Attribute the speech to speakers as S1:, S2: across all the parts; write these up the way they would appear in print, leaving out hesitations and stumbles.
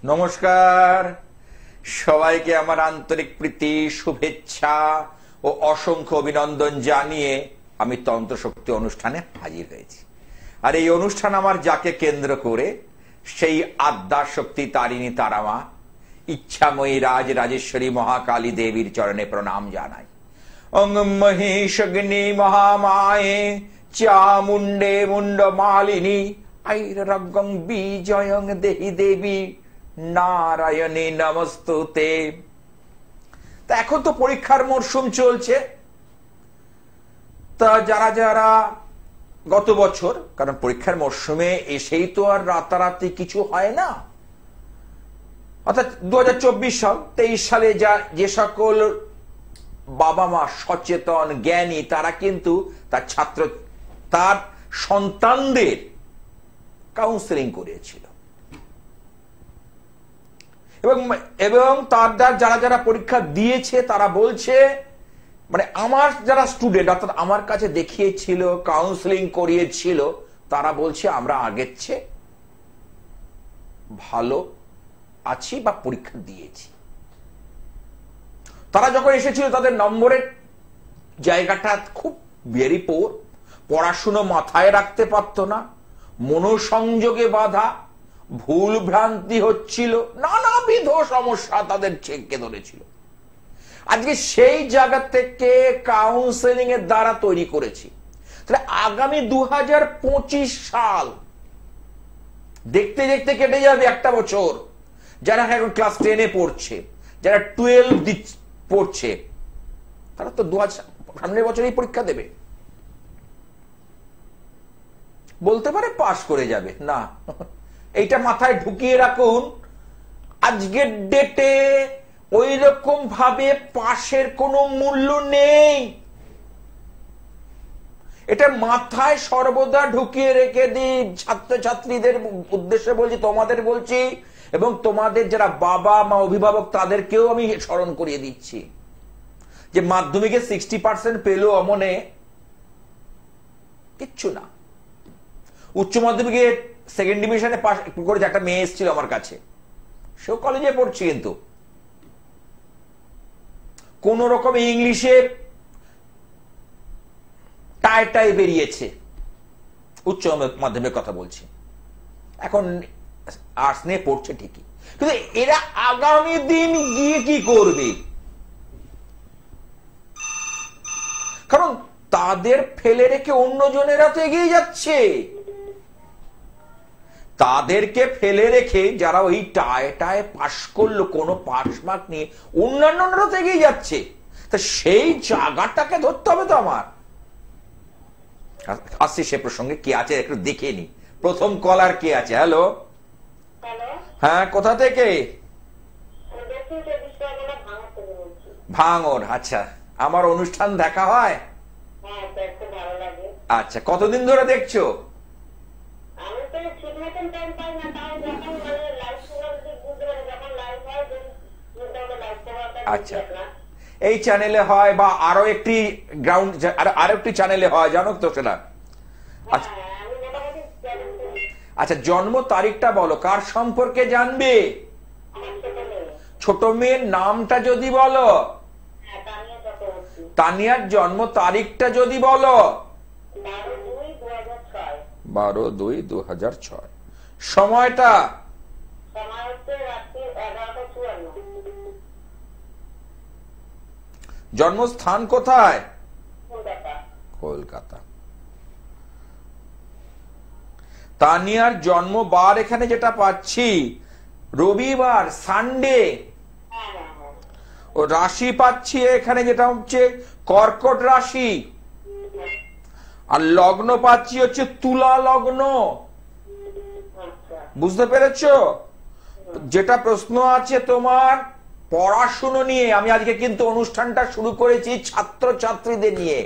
S1: নমস্কার সবাইকে, আমার আন্তরিক প্রীতি, শুভেচ্ছা ও অসংখ্য অভিনন্দন জানিয়ে আমি তন্ত্র শক্তি অনুষ্ঠানে হাজির হয়েছি। আর এই অনুষ্ঠান আমার যাকে কেন্দ্র করে, সেই আদ্যা শক্তি তারিণী তারামা ইচ্ছাময়ী রাজ রাজেশ্বরী মহাকালী দেবীর চরণে প্রণাম জানাই। অং মহেশগ্নি মহামায়ে চামুণ্ডে মুন্ড মালিনী আইরগং বিজয়ং দেহি দেবী নারায়ণী নমস্তুতে। তা এখন তো পরীক্ষার মরশুম চলছে। তা যারা যারা গত বছর, কারণ পরীক্ষার মরশুমে এসেই তো আর রাতারাতি কিছু হয় না, অর্থাৎ 2024 সাল 23 সালে যে সকল বাবা মা সচেতন জ্ঞানী, তারা কিন্তু তার সন্তানদের কাউন্সেলিং করেছিল। এবং তার যারা যারা পরীক্ষা দিয়েছে তারা বলছে, মানে আমার যারা স্টুডেন্ট অর্থাৎ আমার কাছে দেখিয়েছিল, কাউন্সেলিং করিয়েছিল, তারা বলছে আমরা আগের চেয়ে ভালো আছি বা পরীক্ষা দিয়েছি। তারা যখন এসেছিল তাদের নম্বরের জায়গাটা খুব ভেরি পোর, পড়াশুনো মাথায় রাখতে পারত না, মনোসংযোগে বাধা, ভুল ভ্রান্তি হচ্ছিল, নানাবিধ সমস্যা তাদের চেকে ধরেছিল। আজকে সেই জায়গা থেকে কাউন্সেলিং এর দ্বারা তৈরি করেছি। তাহলে আগামী 2025 সাল দেখতে দেখতে কেটে যাবে একটা বছর। যারা এখন ক্লাস 10-এ পড়ছে, যারা 12 পড়ছে, তারা তো সামনের বছরই পরীক্ষা দেবে। বলতে পারে পাশ করে যাবে না, এইটা মাথায় ঢুকিয়ে রাখুন। আজকের ডেটে ওই রকম ভাবে পাশের কোনো মূল্য নেই, এটা মাথায় সর্বদা ঢুকিয়ে রেখে দিন। ছাত্রছাত্রীদের উদ্দেশ্যে বলছি, তোমাদের বলছি, এবং তোমাদের যারা বাবা মা অভিভাবক তাদেরকেও আমি স্মরণ করিয়ে দিচ্ছি যে মাধ্যমিকে 60% পেলো অমনে কিচ্ছু না। উচ্চ মাধ্যমিকে সেকেন্ড ডিভিশনে পাস করেছে একটা মেয়ে এসেছিল আমার কাছে, সেও কলেজে পড়ছে, কিন্তু কোন রকম ইংলিশে টাই বেরিয়েছে। উচ্চ মাধ্যমিক কথা বলছি, এখন আর্টস নিয়ে পড়ছে ঠিকই, কিন্তু এরা আগামী দিন গিয়ে কি করবে? কারণ তাদের ফেলে রেখে অন্যজনেরা তো এগিয়ে যাচ্ছে। তাদেরকে ফেলে রেখে যারা ওই টায় পাশ করলো, কোনো পাস মার্ক নিয়ে, অন্যান্যরা তো এগিয়ে যাচ্ছে। তা সেই জায়গাটাকে ধরতে হবে তো আমার। আসছি সে প্রসঙ্গে, কে আছে একটু দেখে নি। প্রথম কলার কে আছে? হ্যালো, হ্যাঁ, কোথা থেকে? ভাঙর। আচ্ছা, আমার অনুষ্ঠান দেখা হয়? আচ্ছা, কতদিন ধরে দেখছো? আচ্ছা, এই চ্যানেলে হয় বা আরো একটি গ্রাউন্ড, আরো একটি চ্যানেলে হয়, জানো তো সেটা? আচ্ছা, আচ্ছা, জন্ম তারিখটা বলো, কার সম্পর্কে জানবে? ছোট মেয়ের নামটা যদি বলো, তানিয়ার জন্ম তারিখটা যদি বলো। 12/2/2006। সময়টা? জন্মস্থান কোথায়? কলকাতা। তানিয়ার জন্মবার এখানে যেটা পাচ্ছি রবিবার, সানডে। ও রাশি পাচ্ছি এখানে যেটা হচ্ছে কর্কট রাশি, আর লগ্ন পাচ্ছি হচ্ছে তুলা লগ্ন। বুঝতে পেরেছো? যেটা প্রশ্ন আছে তোমার পড়াশুনো নিয়ে, আমি আজকে কিন্তু অনুষ্ঠানটা শুরু করেছি ছাত্রছাত্রীদের নিয়ে,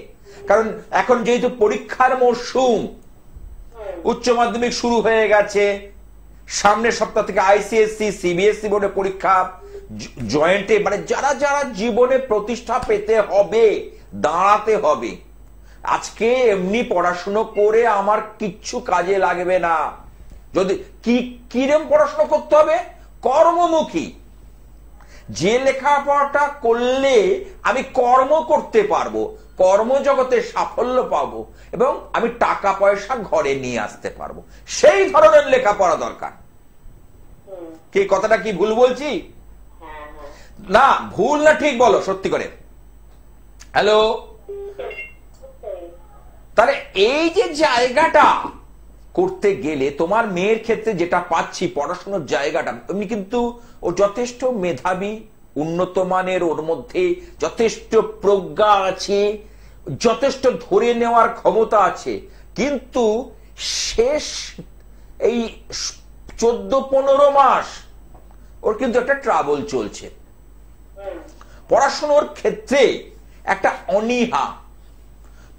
S1: কারণ এখন যেহেতু পরীক্ষার মরশুম, উচ্চ মাধ্যমিক শুরু হয়ে গেছে, সামনের সপ্তাহ থেকে আইসিএসসি সিবিএসসি বোর্ডে পরীক্ষা, জয়েন্টে, মানে যারা যারা জীবনে প্রতিষ্ঠা পেতে হবে, দাঁড়াতে হবে, আজকে এমনি পড়াশুনো করে আমার কিচ্ছু কাজে লাগবে না। যদি কিরম পড়াশোনা করতে হবে? কর্মমুখী। যে লেখাপড়াটা করলে আমি কর্ম করতে পারবো, কর্মজগতে সাফল্য পাবো এবং আমি টাকা পয়সা ঘরে নিয়ে আসতে পারবো, সেই ধরনের লেখাপড়া দরকার। কি কথাটা কি ভুল বলছি? না ভুল না ঠিক বলো সত্যি করে। হ্যালো, তাহলে এই যে জায়গাটা করতে গেলে তোমার মেয়ের ক্ষেত্রে যেটা পাচ্ছি পড়াশোনার জায়গাটা, এমনি কিন্তু ও যথেষ্ট মেধাবী, উন্নত মানের, ওর মধ্যে যথেষ্ট প্রজ্ঞা আছে, যথেষ্ট ধরে নেওয়ার ক্ষমতা আছে, কিন্তু শেষ এই 14-15 মাস ওর কিন্তু একটা ট্রাবল চলছে পড়াশোনার ক্ষেত্রে, একটা অনীহা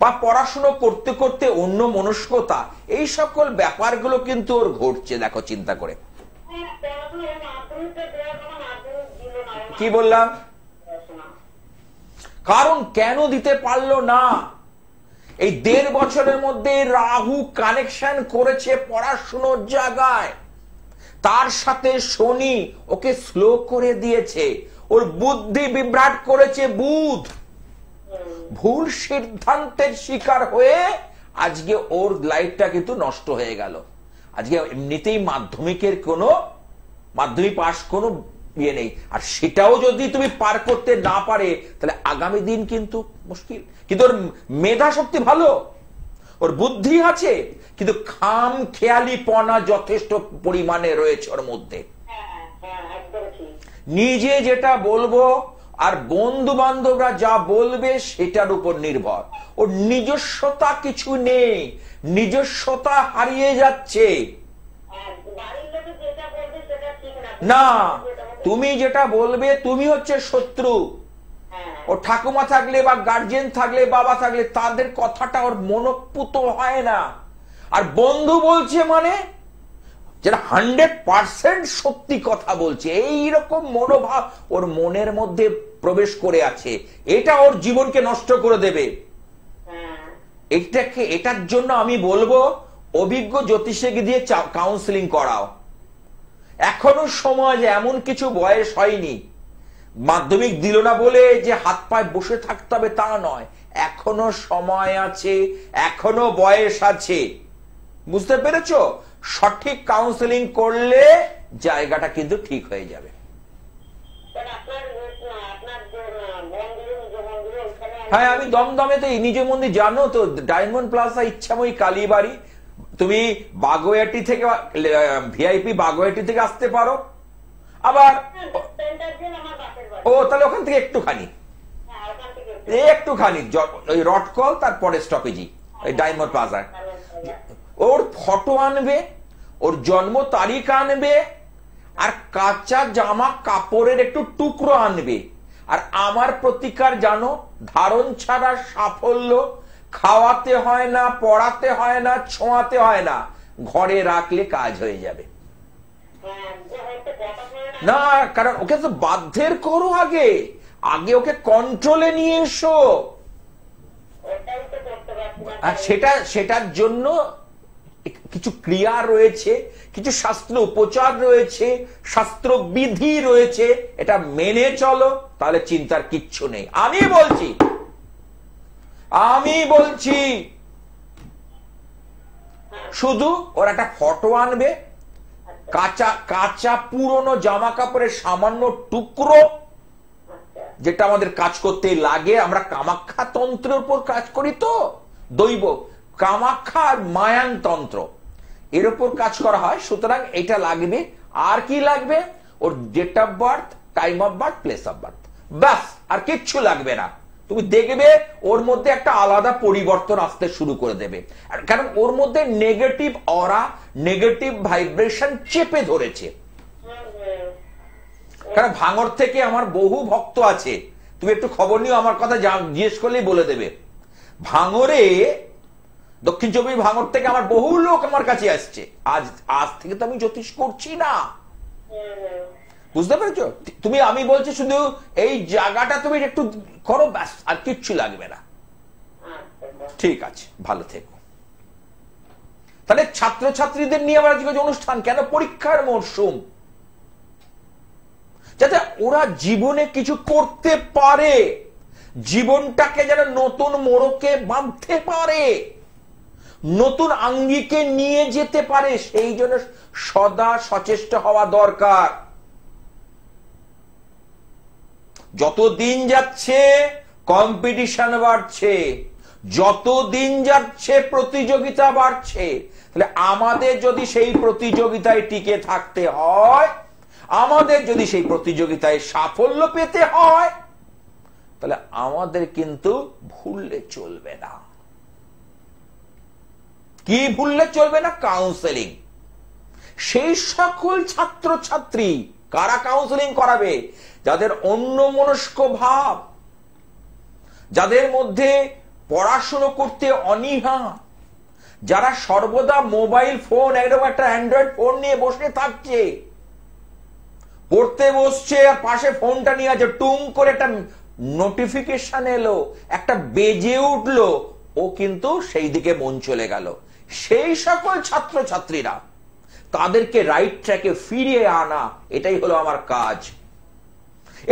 S1: বা পড়াশুনো করতে করতে অন্য মনস্কতা, এই সকল ব্যাপারগুলো কিন্তু ওর ঘটছে। দেখো চিন্তা করে। কি বললাম? কারণ কেন দিতে পারলো না? এই 1.5 বছরের মধ্যে রাহু কানেকশন করেছে পড়াশুনোর জায়গায়, তার সাথে শনি ওকে স্লো করে দিয়েছে, ওর বুদ্ধি বিভ্রাট করেছে বুধ। ভুল সিদ্ধান্তের শিকার হয়ে আজকে ওর লাইফটা কিন্তু নষ্ট হয়ে গেল। আজকে এমনিতেই মাধ্যমিকের কোনো মাধ্যমিক পাস কোনো ইয়ে নেই, আর সেটাও যদি তুমি পার করতে না পারে তাহলে আগামী দিন কিন্তু মুশকিল। কিন্তু ওর মেধা শক্তি ভালো, ওর বুদ্ধি আছে, কিন্তু খাম খেয়ালিপনা যথেষ্ট পরিমাণে রয়েছে ওর মধ্যে। নিজে যেটা বলবো আর বন্ধু বান্ধবরা যা বলবে সেটার উপর নির্ভর। ওর নিজস্বতা কিছু নেই, নিজস্বতা হারিয়ে যাচ্ছে। না, তুমি যেটা বলবে তুমি হচ্ছে শত্রু। ও ঠাকুমা থাকলে বা গার্জিয়ান থাকলে, বাবা থাকলে, তাদের কথাটা ওর মনোপুত হয় না। আর বন্ধু বলছে মানে যেটা 100% সত্যি কথা বলছে, এইরকম মনোভাব ওর মনের মধ্যে প্রবেশ করে আছে, এটা ওর জীবনকে নষ্ট করে দেবে। এটার জন্য আমি বলবো অভিজ্ঞ জ্যোতিষীকে দিয়ে কাউন্সিলিং করাও। এখনো সময়, এমন কিছু বয়স হয়নি, মাধ্যমিক দিল না বলে যে হাত পায়ে বসে থাকতে হবে তা নয়, এখনো সময় আছে, এখনো বয়স আছে। বুঝতে পেরেছো? সঠিক কাউন্সিলিং করলে জায়গাটা কিন্তু ঠিক হয়ে যাবে। হ্যাঁ, আমি দমদমে তো নিজ মন্দির জানো তো, ডায়মন্ড প্লাজা, ইচ্ছাময়ী কালীবাড়ি। তুমি বাগুইআটি থেকে, ভিআইপি বাগুইআটি থেকে আসতে পারো। আবার ও তাহলে ওখান থেকে একটুখানি ওই রটকল, তারপরে স্টপেজি ওই ডায়মন্ড প্লাজায়। ওর ফটো আনবে, ওর জন্ম তারিখ আনবে, আর কাঁচা জামা কাপড়ের একটু টুকরো আনবে। আর আমার প্রতিকার জানো, ধারণ ছাড়া সাফল্য, খাওয়াতে হয় না, পড়াতে হয় না, ছোঁয়াতে হয় না, ঘরে রাখলে কাজ হয়ে যাবে। না, কারণ ওকে তো বাধ্যের করো, আগে আগে ওকে কন্ট্রোলে নিয়ে এসো। আর সেটার জন্য কিছু ক্রিয়া রয়েছে, কিছু শাস্ত্র উপচার রয়েছে, শাস্ত্র বিধি রয়েছে, এটা মেনে চলো, তাহলে চিন্তার কিচ্ছু নেই। আমি বলছি শুধু ওর একটা ফটো আনবে, কাঁচা পুরনো জামা কাপড়ের সামান্য টুকরো, যেটা আমাদের কাজ করতে লাগে। আমরা কামাখ্যা তন্ত্রের উপর কাজ করি তো, দৈব কামাখ্যা আর মায়াং তন্ত্র, এর উপর কাজ করা হয়। সুতরাং এটা লাগবে। আর কি লাগবে? ওর date of birth, time of birth, place of birth, ব্যাস, আর কিচ্ছু লাগবে না। তুমি দেখবে ওর মধ্যে একটা আলাদা পরিবর্তন আসতে শুরু করে দেবে, কারণ ওর মধ্যে নেগেটিভ অরা, নেগেটিভ ভাইব্রেশন চেপে ধরেছে। কারণ ভাঙর থেকে আমার বহু ভক্ত আছে, তুমি একটু খবর নিও, আমার কথা জিজ্ঞেস করলেই বলে দেবে। ভাঙরে, দক্ষিণ চব্বিশ ভাঙর থেকে আমার বহু লোক আমার কাছে আসছে। আজ থেকে তো আমি জ্যোতিষ করছি না, বুঝতে পেরেছো? আমি বলছি শুধু এই জায়গাটা তুমি একটু করো, ব্যাস, আর কিচ্ছু লাগবে না। ঠিক আছে, ভালো থেকো। তাহলে ছাত্রছাত্রীদের নিয়ে আবার আজকে অনুষ্ঠান কেন? পরীক্ষার মরশুম। যাতে ওরা জীবনে কিছু করতে পারে, জীবনটাকে যেন নতুন মোড়কে বাঁধতে পারে, নতুন আঙ্গিকে নিয়ে যেতে পারে, সেই জন্য সদা সচেষ্ট হওয়া দরকার। যত দিন যাচ্ছে কম্পিটিশন বাড়ছে, যত দিন যাচ্ছে প্রতিযোগিতা বাড়ছে। তাহলে আমাদের যদি সেই প্রতিযোগিতায় টিকে থাকতে হয়, আমাদের যদি সেই প্রতিযোগিতায় সাফল্য পেতে হয়, তাহলে আমাদের কিন্তু ভুললে চলবে না। কি ভুললে চলবে না? কাউন্সেলিং। সেই সকল ছাত্রছাত্রী, কারা কাউন্সেলিং করাবে? যাদের অন্যমনস্ক ভাব, যাদের মধ্যে পড়াশুনো করতে অনীহা, যারা সর্বদা মোবাইল ফোন, একদম একটা অ্যান্ড্রয়েড ফোন নিয়ে বসে থাকছে, পড়তে বসছে আর পাশে ফোনটা নিয়ে আছে, টুং করে একটা নোটিফিকেশন এলো, একটা বেজে উঠলো, ও কিন্তু সেই দিকে মন চলে গেল। সেই সকল ছাত্রছাত্রীরা, তাদেরকে রাইট ট্র্যাকে ফিরিয়ে আনা, এটাই হলো আমার কাজ,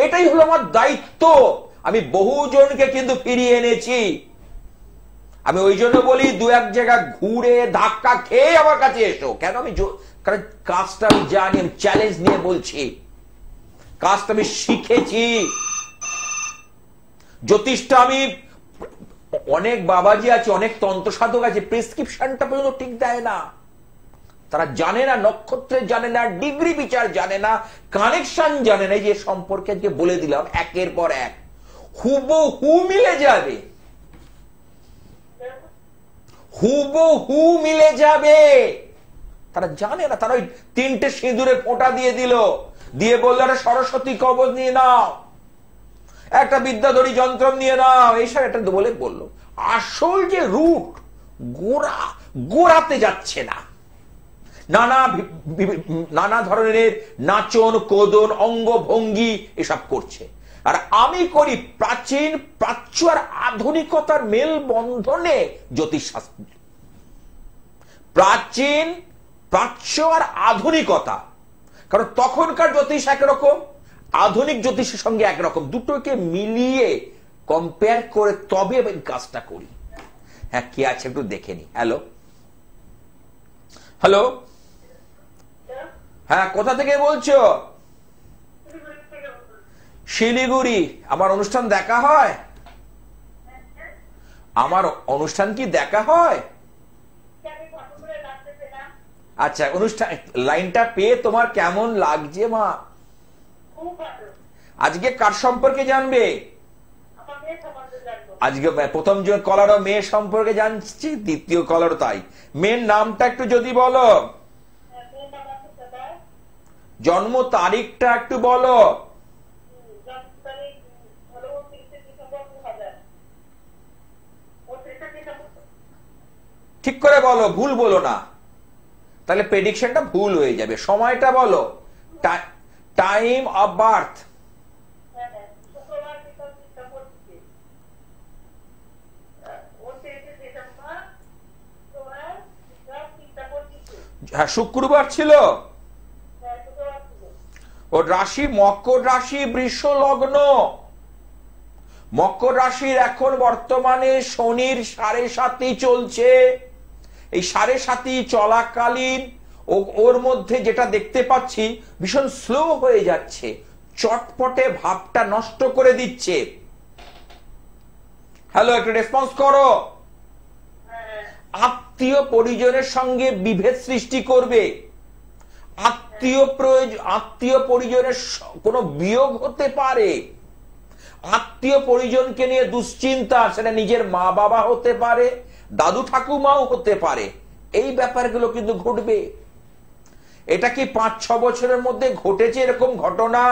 S1: এটাই হলো আমার দায়িত্ব। আমি বহুজনকে কিন্তু ফিরিয়ে এনেছি। আমি ওই জন্য বলি, দু এক জায়গা ঘুরে ধাক্কা খেয়ে আমার কাছে এসো। কেন? কারণ কাজটা আমি জানি, আমি চ্যালেঞ্জ নিয়ে বলছি, কাজটা আমি শিখেছি। জ্যোতিষটা আমি, অনেক বাবাজি আছে, অনেক তন্ত্র সাধক আছে, প্রেসক্রিপশনটা পর্যন্ত ঠিক দেয় না। তারা জানে না, নক্ষত্রের জানে না, ডিগ্রি বিচার জানে না, কানেকশন জানে না। এই যে সম্পর্কে আজকে বলে দিলাম, একের পর এক হুবহু মিলে যাবে, হুবহু মিলে যাবে। তারা জানে না। তারা ওই 3টে সিঁদুরে ফোঁটা দিয়ে দিল, দিয়ে বললো একটা সরস্বতী কবচ নিয়ে নাও, একটা বিদ্যাধরী যন্ত্র নিয়ে নাও, এইসব একটা বলে বললো। আসল যে রুট, গোড়াতে যাচ্ছে না। নানা ধরনের নাচন, কোদন, অঙ্গভঙ্গি এসব করছে। আর আমি করি প্রাচীন, প্রাচ্য আর আধুনিকতার মেলবন্ধনে জ্যোতিষশাস্ত্র। প্রাচীন, প্রাচ্য আর আধুনিকতা। কারণ তখনকার জ্যোতিষ একরকম, আধুনিক জ্যোতিষের সঙ্গে একরকম, দুটোকে মিলিয়ে কম্পেয়ার করে তবে আমি কাজটা করি। হ্যাঁ, কে আছে একটু দেখে নি। হ্যালো, হ্যালো, হ্যাঁ, কোথা থেকে বলছো? শিলিগুড়ি। আমার অনুষ্ঠান দেখা হয়? আমার অনুষ্ঠান কি দেখা হয়? আচ্ছা, অনুষ্ঠান লাইনটা পেয়ে তোমার কেমন লাগছে মা? আজকে কার সম্পর্কে জানবে? আজকে প্রথম যে কলারও মেয়ে সম্পর্কে জানছি, দ্বিতীয় কলারও তাই। মেয়ের নামটা একটু যদি বলো, জন্ম তারিখটা একটু বলো। ঠিক করে বলো, ভুল বলো না, তাহলে প্রেডিকশনটা ভুল হয়ে যাবে। সময়টা বলো, টাইম অফ বার্থ। হ্যাঁ, শুক্রবার ছিল। ওর রাশি মকর রাশি, বৃষ লগ্ন। মকর রাশির এখন বর্তমানে শনির 7.5 চলছে। এই 7.5 চলাকালীন ওর মধ্যে যেটা দেখতে পাচ্ছি, ভীষণ স্লো হয়ে যাচ্ছে, চটপটে ভাবটা নষ্ট করে দিচ্ছে। হ্যালো, একটু রেসপন্স করো। আত্মীয় পরিজনের সঙ্গে বিভেদ সৃষ্টি করবে, আত্মীয় পরিজনের কোনো বিয়োগ হতে পারে, আত্মীয় পরিজনকে নিয়ে দুশ্চিন্তা, সেটা নিজের মা বাবা হতে পারে, দাদু ঠাকুমাও হতে পারে। এই ব্যাপারগুলো কিন্তু ঘটবে। এটা কি 5-6 বছরের মধ্যে ঘটেছে এরকম ঘটনা?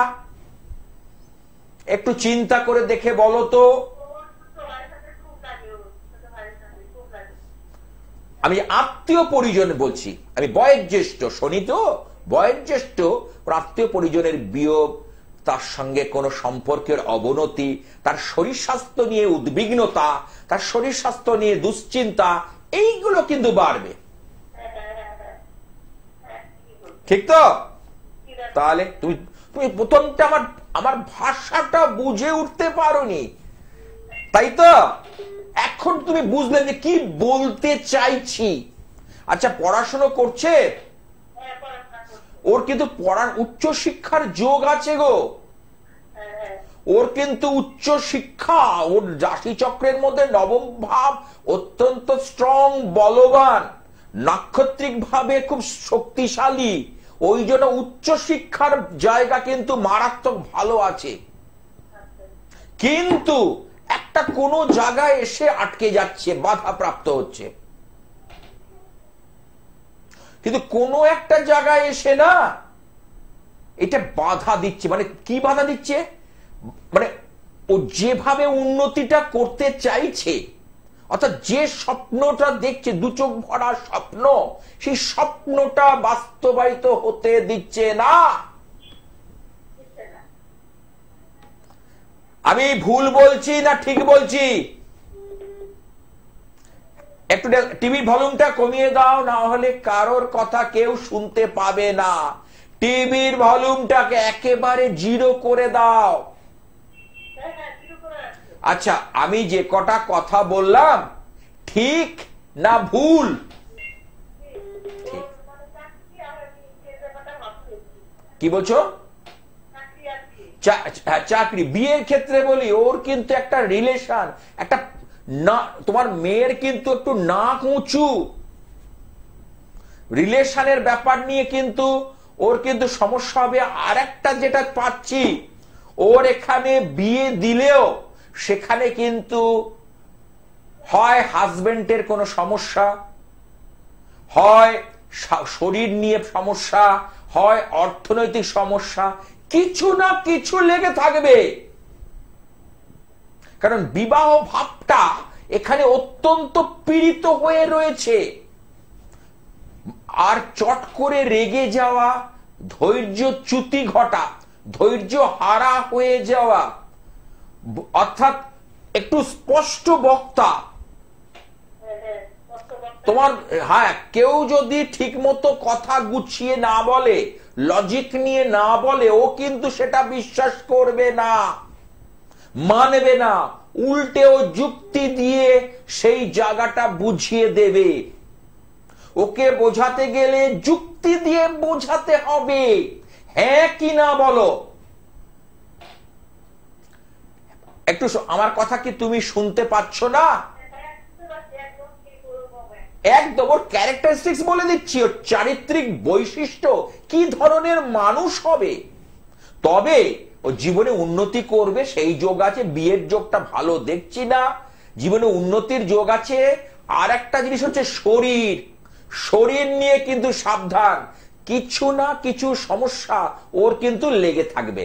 S1: একটু চিন্তা করে দেখে বলো তো। আমি আত্মীয় পরিজন বলছি, আমি বয়োজ্যেষ্ঠ, শনি তো বয়োজ্যেষ্ঠ, আত্মীয় পরিজনের বিয়োগ, তার সঙ্গে কোনো সম্পর্কের অবনতি, তার শরীর স্বাস্থ্য নিয়ে উদ্বিগ্নতা, তার শরীর স্বাস্থ্য নিয়ে দুশ্চিন্তা, এইগুলো কিন্তু বাড়বে। ঠিক তো? তাহলে তুমি প্রথমটা আমার আমার ভাষাটা বুঝে উঠতে পারোনি, তাই তো? এখন তুমি বুঝলে যে কি বলতে চাইছি। আচ্ছা, পড়াশোনা করছে? ওর কিন্তু পড়ার উচ্চ শিক্ষার যোগ আছে গো। ওর কিন্তু উচ্চ শিক্ষা, ওর রাশি চক্রের মধ্যে নবম ভাব অত্যন্ত স্ট্রং, বলবান, নাক্ষত্রিক ভাবে খুব শক্তিশালী। ওই জন্য উচ্চ শিক্ষার জায়গা কিন্তু মারাত্মক ভালো আছে। কিন্তু একটা কোনো জায়গায় এসে আটকে যাচ্ছে, বাধা প্রাপ্ত হচ্ছে। কিন্তু কোনো একটা জায়গায় এসে না এটা বাধা দিচ্ছে। মানে কি বাধা দিচ্ছে? মানে ও যেভাবে উন্নতিটা করতে চাইছে, অর্থাৎ যে স্বপ্নটা দেখছে, দু চোখ ভরা স্বপ্ন, সেই স্বপ্নটা বাস্তবায়িত হতে দিচ্ছে না। আমি ভুল বলছি না ঠিক বলছি? একটু টিভির ভলিউমটা কমিয়ে দাও, না হলে কারোর কথা কেউ শুনতে পাবে না। টিভির ভলিউমটাকে একেবারে জিরো করে দাও। আচ্ছা, আমি যে কটা কথা বললাম ঠিক না ভুল? কি বলছো? চাকরি, বিয়ের ক্ষেত্রে বলি, ওর কিন্তু একটা রিলেশন, একটা না, তোমার মেয়ের কিন্তু একটু নাক উঁচু, রিলেশনের ব্যাপার নিয়ে কিন্তু ওর কিন্তু সমস্যা হবে। আর একটা যেটা পাচ্ছি, ওর এখানে বিয়ে দিলেও সেখানে কিন্তু হয় হাজবেন্ডের কোনো সমস্যা, হয় শরীর নিয়ে সমস্যা, হয় অর্থনৈতিক সমস্যা, কিছু না কিছু লেগে থাকবে। কারণ বিবাহ ভাবটা এখানে অত্যন্ত পীড়িত হয়ে রয়েছে। আর চট করে রেগে যাওয়া, ধৈর্যচ্যুতি ঘটা, ধৈর্য হারা হয়ে যাওয়া, অর্থাৎ একটু স্পষ্ট বক্তা তোমার। হ্যাঁ, কেউ যদি ঠিক মতো কথা গুছিয়ে না বলে, লজিক নিয়ে না বলে, ও কিন্তু সেটা বিশ্বাস করবে না, মানবে না। উল্টে ও যুক্তি দিয়ে সেই জায়গাটা বুঝিয়ে দেবে। ওকে বোঝাতে গেলে যুক্তি দিয়ে বোঝাতে হবে, হ্যাঁ কি না বলো। একটু আমার কথা কি তুমি শুনতে পাচ্ছ না? একদম ওর ক্যারেক্টারিস্টিক্স বলে দিচ্ছি, ওর চারিত্রিক বৈশিষ্ট্য, কি ধরনের মানুষ হবে। তবে ও জীবনে উন্নতি করবে সেই যোগ আছে। বিয়ের যোগটা ভালো দেখছি না, জীবনে উন্নতির যোগ আছে। আর একটা জিনিস হচ্ছে শরীর, শরীর নিয়ে কিন্তু সাবধান, কিছু না কিছু সমস্যা ওর কিন্তু লেগে থাকবে।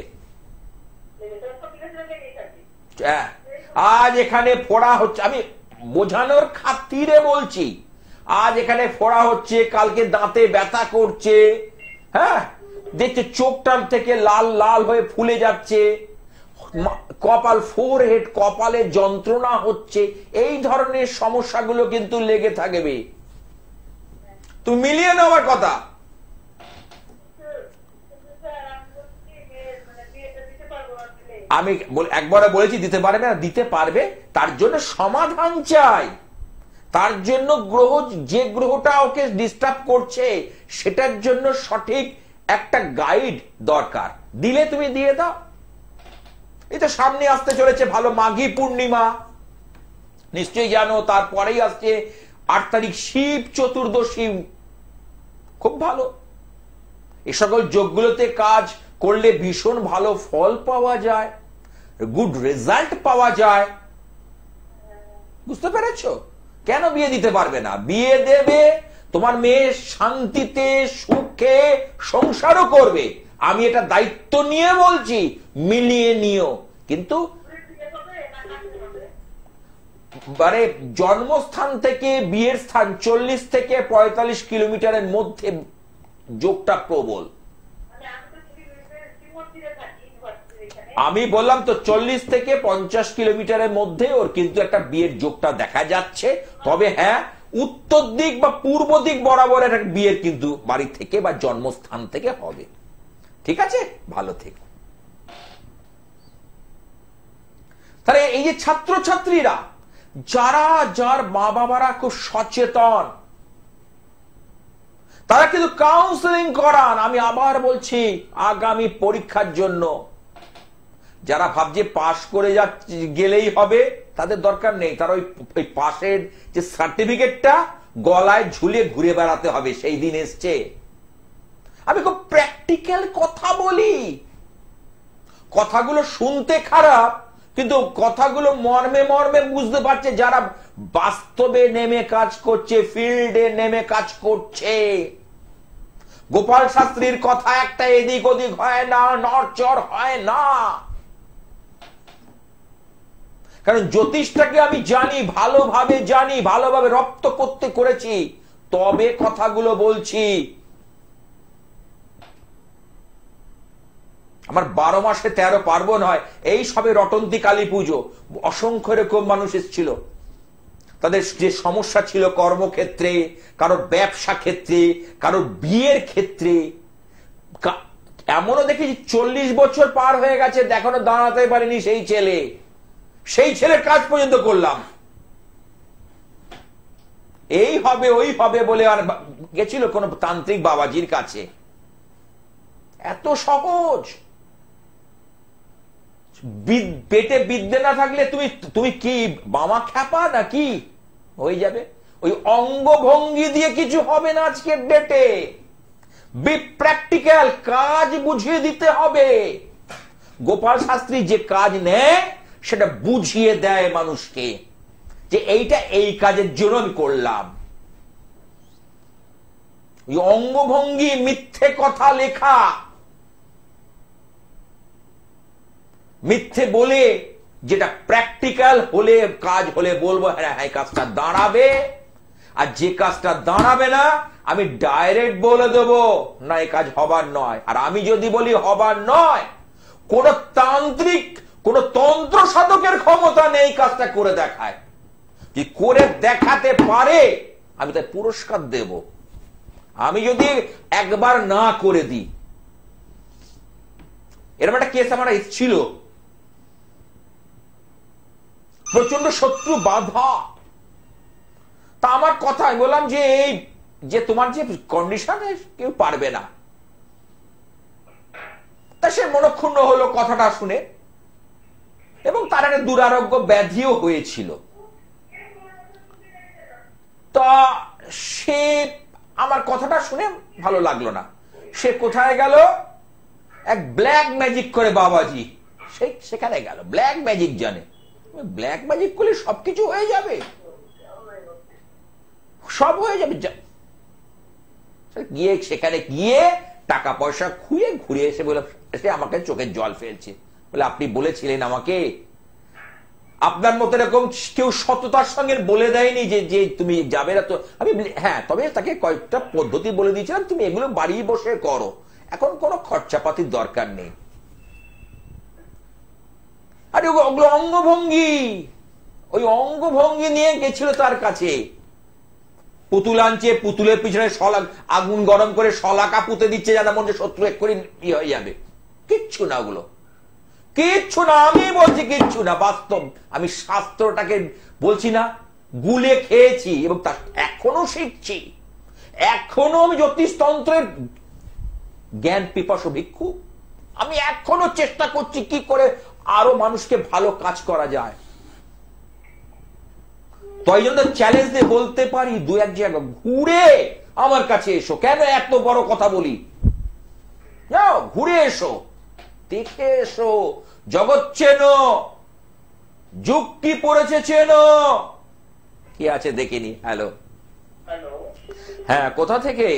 S1: আজ এখানে ফোড়া হচ্ছে, আমি বোঝানোর খাতিরে বলছি, আজ এখানে ফোড়া হচ্ছে, কালকে দাঁতে ব্যথা করছে, হ্যাঁ দেখছে চোখটার থেকে লাল লাল হয়ে ফুলে যাচ্ছে, কপাল, ফোরহেড, কপালে যন্ত্রণা হচ্ছে, এই ধরনের সমস্যাগুলো কিন্তু লেগে থাকবে। তুমি মিলিয়ে নেওয়ার কথা। আমি একবারে বলেছি দিতে পারবে না, দিতে পারবে, তার জন্য সমাধান চাই। তার জন্য গ্রহ, যে গ্রহটা ওকে ডিস্টার্ব করছে, সেটার জন্য সঠিক একটা গাইড দরকার। দিলে তুমি দিয়ে দাও। এই তো সামনে আসতে চলেছে ভালো মাঘী পূর্ণিমা, নিশ্চয়ই জানো। তারপরেই আসছে 8 তারিখ শিব চতুর্দশী, খুব ভালো। এ সকল যোগগুলোতে কাজ করলে ভীষণ ভালো ফল পাওয়া যায়, গুড রেজাল্ট পাওয়া যায়। বুঝতে পেরেছো? কেন বিয়ে দিতে পারবে না? বিয়ে দেবে, তোমার মেয়ে শান্তিতে সুখে সংসারও করবে। আমি এটা দায়িত্ব নিয়ে বলছি, মিলিয়ে নিও। কিন্তু মানে জন্মস্থান থেকে বিয়ের স্থান 40 থেকে 45 কিলোমিটারের মধ্যে যোগটা প্রবল। আমি বললাম তো 40 থেকে 50 কিলোমিটারের মধ্যে ওর কিন্তু একটা বিয়ের যোগটা দেখা যাচ্ছে। তবে হ্যাঁ, উত্তর দিক বা পূর্ব দিক বরাবর একটা বিয়ের কিন্তু বাড়ি থেকে বা জন্মস্থান থেকে হবে। ঠিক আছে, ভালো থেকো। তাহলে এই যে ছাত্রছাত্রীরা যারা, যার মা বাবারা খুব সচেতন, তারা কিন্তু কাউন্সেলিং করান। আমি আবার বলছি, আগামী পরীক্ষার জন্য যারা ভাবছে পাশ করে গেলেই হবে, তাদের দরকার নেই। তারা ওই পাশের যে সার্টিফিকেটটা গলায় ঝুলে ঘুরে বেড়াতে হবে, সেই দিন এসছে। আমি খুব প্র্যাকটিক্যাল কথা বলি, কথাগুলো শুনতে খারাপ, কিন্তু কথাগুলো মর্মে মর্মে বুঝতে পারছে যারা বাস্তবে নেমে কাজ করছে, ফিল্ডে নেমে কাজ করছে। গোপাল শাস্ত্রীর কথা একটা এদিক ওদিক হয় না, নড়চড় হয় না। কারণ জ্যোতিষটাকে আমি জানি, ভালোভাবে জানি, ভালোভাবে রপ্ত করতে করেছি, তবে কথাগুলো বলছি। আমার 12 মাসে 13 পার্বণ হয়। এই সবে রটন্তী কালী পুজো, অসংখ্য এরকম মানুষ এসেছিল। তাদের যে সমস্যা ছিল কর্মক্ষেত্রে, কারোর ব্যবসা ক্ষেত্রে, কারোর বিয়ের ক্ষেত্রে, এমনও দেখি 40 বছর পার হয়ে গেছে, এখনো দাঁড়াতে পারেনি সেই ছেলের কাজ পর্যন্ত করলাম। এই হবে ওই হবে বলে আর গেছিল কোন তান্ত্রিক বাবাজির কাছে। এত সহজ। পেটে বিদ্যে না থাকলে তুমি কি বামা খ্যাপা নাকি হয়ে যাবে? ওই অঙ্গভঙ্গি দিয়ে কিছু হবে না আজকের ডেটে। বি প্র্যাকটিক্যাল, কাজ বুঝিয়ে দিতে হবে। গোপাল শাস্ত্রী যে কাজ নেয় সেটা বুঝিয়ে দেয় মানুষকে, যে এইটা এই কাজের জন্য আমি করলাম। ওই অঙ্গভঙ্গি, মিথ্যে কথা লেখা, মিথ্যে বলে, যেটা প্র্যাকটিক্যাল হলে কাজ হলে বলবো হ্যাঁ এই কাজটা দাঁড়াবে, আর যে কাজটা দাঁড়াবে না আমি ডাইরেক্ট বলে দেবো না এই কাজ হবার নয়। আর আমি যদি বলি হবার নয়, কোন তান্ত্রিক, কোন তন্ত্র সাধকের ক্ষমতা নেই কাজটা করে দেখায়। কি করে দেখাতে পারে আমি তাই পুরস্কার দেব। আমি যদি একবার না করে দিই, এরকম একটা কেস আমার ছিল, প্রচন্ড শত্রু বাধা। তা আমার কথা আমি বললাম যে এই যে তোমার যে কন্ডিশন কেউ পারবে না। তা সে মনক্ষুণ্ণ হলো কথাটা শুনে, এবং তার একটা দুরারোগ্য ব্যাধিও হয়েছিল। তা সে আমার কথাটা শুনে ভালো লাগলো না। সে কোথায় গেল? এক ব্ল্যাক ম্যাজিক করে বাবাজি সেখানে গেল। ব্ল্যাক ম্যাজিক জানে। ব্ল্যাক ম্যাজিক করলে সবকিছু হয়ে যাবে, সব হয়ে যাবে। গিয়ে সেখানে গিয়ে টাকা পয়সা খুঁড়ে ঘুরে এসে বলে, সে আমাকে চোখের জল ফেলছে, বলে আপনি বলেছিলেন আমাকে, আপনার মতো এরকম কেউ সততার সঙ্গে বলে দেয়নি যে তুমি যাবে না। তো আমি হ্যাঁ, তবে তাকে কয়েকটা পদ্ধতি বলে দিয়েছিলাম, তুমি এগুলো বাড়ি বসে করো, এখন কোনো খরচাপাতির দরকার নেই। আরে ওগুলো অঙ্গভঙ্গি, ওই অঙ্গভঙ্গি নিয়ে গেছিল তার কাছে। পুতুল আনছে, পুতুলের পিছনে আগুন গরম করে শলাকা পুঁতে দিচ্ছে, যেন মনে শত্রু এক্ষুনি হয়ে যাবে। কিচ্ছু না, ওগুলো কিচ্ছু না। আমি বলছি কিচ্ছু না, বাস্তব। আমি শাস্ত্রটাকে বলছি না, গুলে খেয়েছি এবং তা এখনো শিখছি। এখনো আমি জ্যোতিষতন্ত্রের জ্ঞান পিপাসু ভিক্ষু। আমি এখনো চেষ্টা করছি কি করে আরো মানুষকে ভালো কাজ করা যায়। তাই জন্য চ্যালেঞ্জ দিয়ে বলতে পারি, দু এক জায়গা ঘুরে আমার কাছে এসো। কেন এত বড় কথা বলি? যাও ঘুরে এসো, দেখে এসো, জগৎ চেনো, যুগ কি পড়েছে চেনো। কি আছে দেখিনি। হ্যালো, হ্যাঁ, কোথা থেকে?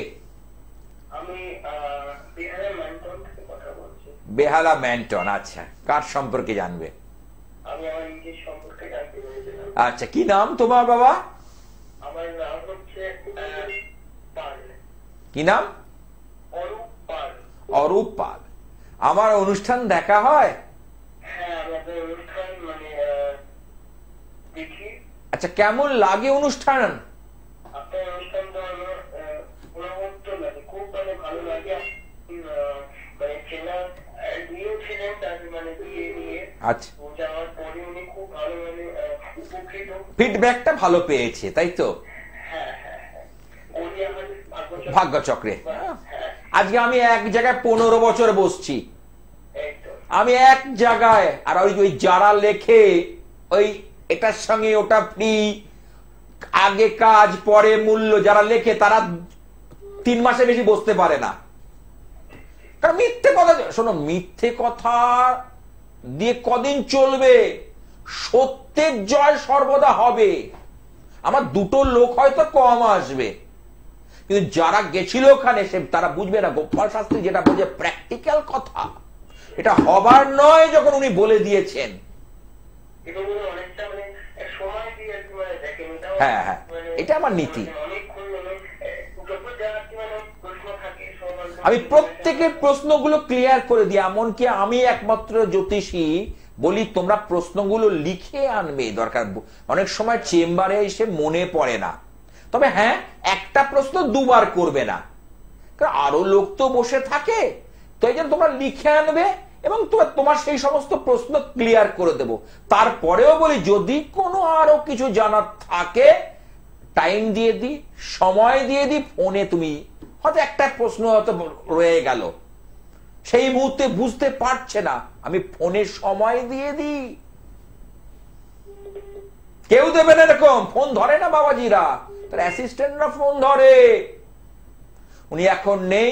S1: বেহালা ম্যান্টন। আচ্ছা, কার সম্পর্কে জানবে? আচ্ছা, কি নাম তোমার বাবা?
S2: আমার নাম হচ্ছে
S1: কি নাম? অরূপ পাল। আমার অনুষ্ঠান দেখা হয়? আচ্ছা, কেমন লাগে অনুষ্ঠান?
S2: খুব ভালো লাগে। চেনা নিয়েও ছিলেন, তার মানে বিয়ে নিয়ে
S1: আচ্ছা,
S2: যাওয়ার পরে উনি খুব ভালো মানে উপকৃত।
S1: ফিডব্যাকটা ভালো পেয়েছে তাই তো?
S2: হ্যাঁ হ্যাঁ হ্যাঁ, উনি আমার
S1: ভাগ্যচক্রে।
S2: হ্যাঁ,
S1: আজকে আমি এক জায়গায় 15 বছর বসছি,
S2: এই তো।
S1: আমি এক জায়গায়, আর ওই যারা লেখে ওই এটার সঙ্গে ওটা ফ্রি, আগে কাজ পরে মূল্য, যারা লেখে তারা 3 মাসে বেশি বসতে পারে না। কারণ মিথ্যে কথা, শোনো, মিথ্যে কথা দিয়ে কদিন চলবে? সত্যের জয় সর্বদা হবে। আমার 2টো লোক হয়তো কম আসবে, কিন্তু যারা গেছিল ওখানে সে তারা বুঝবে না। গোপাল শাস্ত্রী যেটা বলছে প্র্যাকটিক্যাল কথা, এটা হবার নয় যখন উনি বলে দিয়েছেন।
S2: এবং উনি অনেকটা মানে সময় দিয়ে আর কি মানে দেখেন, এটাও
S1: হ্যাঁ হ্যাঁ,
S2: মানে
S1: এটা আমার নীতি।
S2: অনেকক্ষণ মানে যত যা আর কি মানে প্রশ্ন থাকে সব
S1: আমি প্রত্যেকের প্রশ্নগুলো ক্লিয়ার করে দিই, এমনকি আমি একমাত্র জ্যোতিষী বলি তোমরা প্রশ্নগুলো লিখে আনবে। দরকার অনেক সময় চেম্বারে এসে মনে পড়ে না, তবে হ্যাঁ একটা প্রশ্ন 2বার করবে না, কারণ আরো লোক তো বসে থাকে। তো এই জন্য তোমরা লিখে আনবে এবং তোমার সেই সমস্ত প্রশ্ন ক্লিয়ার করে দেব। তারপরেও বলি যদি কোনো আরো কিছু জানার থাকে টাইম দিয়ে দিই, সময় দিয়ে দিই। ফোনে তুমি হয়তো একটা প্রশ্ন হয়তো রয়ে গেল, সেই মুহূর্তে বুঝতে পারছে না, আমি ফোনে সময় দিয়ে দিই। কেউ দেবে না এরকম, ফোন ধরে না বাবাজিরা, তার অ্যাসিস্ট্যান্টরা ফোন ধরে। উনি এখন নেই,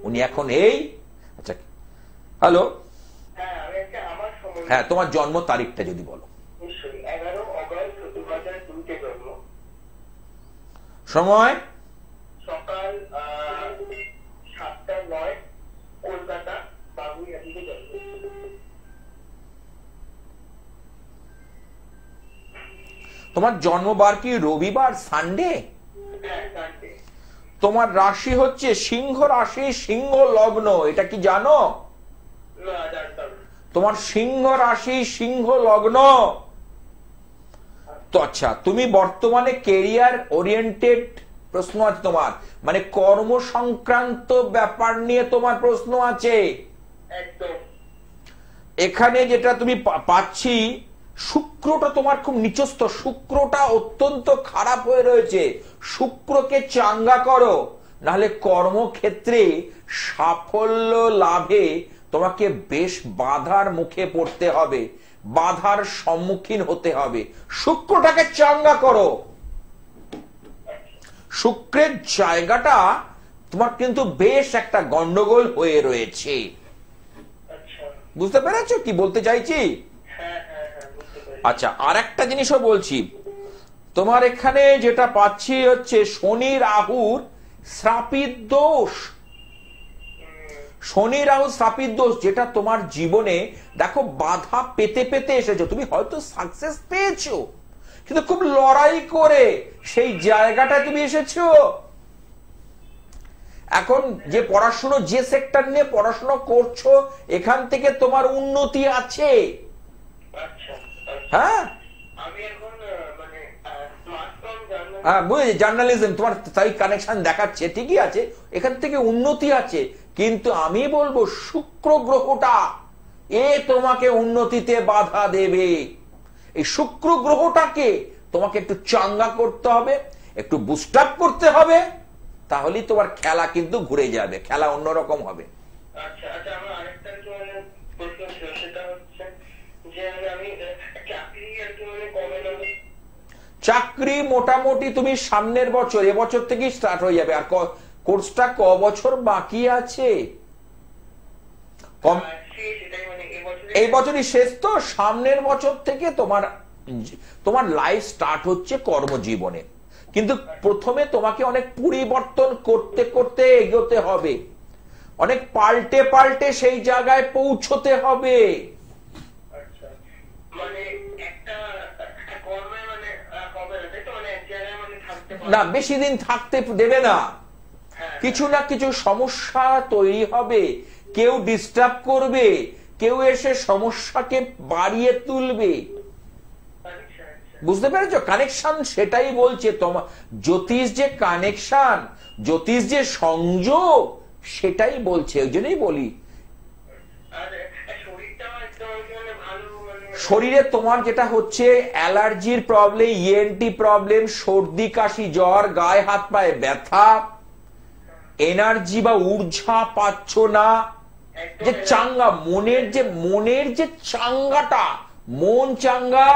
S1: উনি এখন এই। আচ্ছা, হ্যালো,
S2: হ্যাঁ আমি একটা আমার সময়
S1: হ্যাঁ তোমার জন্ম তারিখটা যদি বলো।
S2: নিশ্চয়ই 11 অগস্ট 2002 জন্ম,
S1: সময়
S2: সকাল 7:09, কলকাতা বাবুইহাটিতে জন্ম।
S1: তোমার জন্মবার কি রবিবার, সানডে?
S2: হ্যাঁ সানডে।
S1: তোমার রাশি হচ্ছে সিংহ রাশি, সিংহ লগ্ন, এটা কি জানো?
S2: না জানতাম।
S1: তোমার সিংহ রাশি, সিংহ লগ্ন। তো আচ্ছা, তুমি বর্তমানে কেরিয়ার ওরিয়েন্টেড প্রশ্ন আছে তোমার, মানে কর্ম সংক্রান্ত ব্যাপার নিয়ে তোমার প্রশ্ন আছে।
S2: একদম।
S1: এখানে যেটা তুমি পাচ্ছি, শুক্রটা তোমার খুব নিচস্থ, শুক্রটা অত্যন্ত খারাপ হয়ে রয়েছে। শুক্রকে চাঙ্গা করো, নাহলে কর্মক্ষেত্রে সাফল্য লাভে তোমাকে বেশ বাধার মুখে পড়তে হবে, বাধার সম্মুখীন হতে হবে। শুক্রটাকে চাঙ্গা করো। শুক্রের জায়গাটা তোমার কিন্তু বেশ একটা গন্ডগোল হয়ে রয়েছে।
S2: আচ্ছা।
S1: বুঝতে পেরেছো কি বলতে চাইছি?
S2: হ্যাঁ হ্যাঁ হ্যাঁ, বুঝতে পেরেছি।
S1: আচ্ছা, আর একটা জিনিসও বলছি, তোমার এখানে যেটা পাচ্ছি হচ্ছে শনি রাহুর শ্রাপিত দোষ। শনি রাহু শ্রাপিত দোষ, যেটা তোমার জীবনে দেখো বাধা পেতে পেতে এসেছো। তুমি হয়তো সাকসেস পেয়েছো, কিন্তু খুব লড়াই করে সেই জায়গাটা তুমি এসেছো। এখন যে পড়াশুনো, যে সেক্টর নিয়ে পড়াশোনা করছো, এখান থেকে তোমার উন্নতি আছে।
S2: আচ্ছা।
S1: হ্যাঁ
S2: আমি এখন মানে স্মার্টফোন জার্নাল।
S1: হ্যাঁ বুঝেছি, জার্নালিজম তোমার তাই কানেকশন দেখাচ্ছে, ঠিকই আছে, এখান থেকে উন্নতি আছে। কিন্তু আমি বলবো শুক্র গ্রহটা তোমাকে উন্নতিতে বাধা দেবে। এই শুক্র গ্রহটাকে তোমাকে একটু চাঙ্গা করতে হবে, একটু বুস্ট আপ করতে হবে, তাহলেই তোমার খেলা কিন্তু ঘুরে যাবে, খেলা অন্যরকম হবে।
S2: আচ্ছা আচ্ছা, আমার আরেকটা কি মানে প্রশ্ন ছিল, সেটা হচ্ছে যে আমি চাকরি আর কি মানে কবে নেবো?
S1: চাকরি মোটামুটি তুমি সামনের বছর, এবছর থেকেই স্টার্ট হয়ে যাবে। আর কোর্সটা ক বছর বাকি আছে?
S2: সেটাই মানে
S1: এই বছরই শেষ তো, সামনের বছর থেকে তোমার লাইফ স্টার্ট হচ্ছে কর্মজীবনে। কিন্তু প্রথমে তোমাকে অনেক পরিবর্তন করতে করতে এগোতে হবে, অনেক পাল্টে পাল্টে সেই জায়গায় পৌঁছতে হবে।
S2: আচ্ছা, মানে একটা কর্মে মানে হবে না, তাই তো? মানে এক জায়গায় মানে থাকতে
S1: না, বেশি দিন থাকতে দেবে না, কিছু না কিছু সমস্যা তৈরি হবে, কেউ ডিস্টার্ব করবে, কেউ এসে সমস্যাকে বাড়িয়ে তুলবে। বুঝতে পেরেছো? কানেকশন সেটাই বলছে, তোমার জ্যোতিষ যে কানেকশন, জ্যোতিষ যে সংযোগ, সেটাই বলছে। ওই জন্যই বলি
S2: আর শরীরটাও একদম মানে ভালো মানে
S1: শরীরে তোমার যেটা হচ্ছে অ্যালার্জির প্রবলেম, ইএনটি প্রবলেম, সর্দি কাশি জ্বর, গায়ে হাত পায়ে ব্যথা, এনার্জি বা ঊর্জা পাচ্ছ না, যে চাঙ্গা মনের যে চাঙ্গাটা, মন চাঙ্গা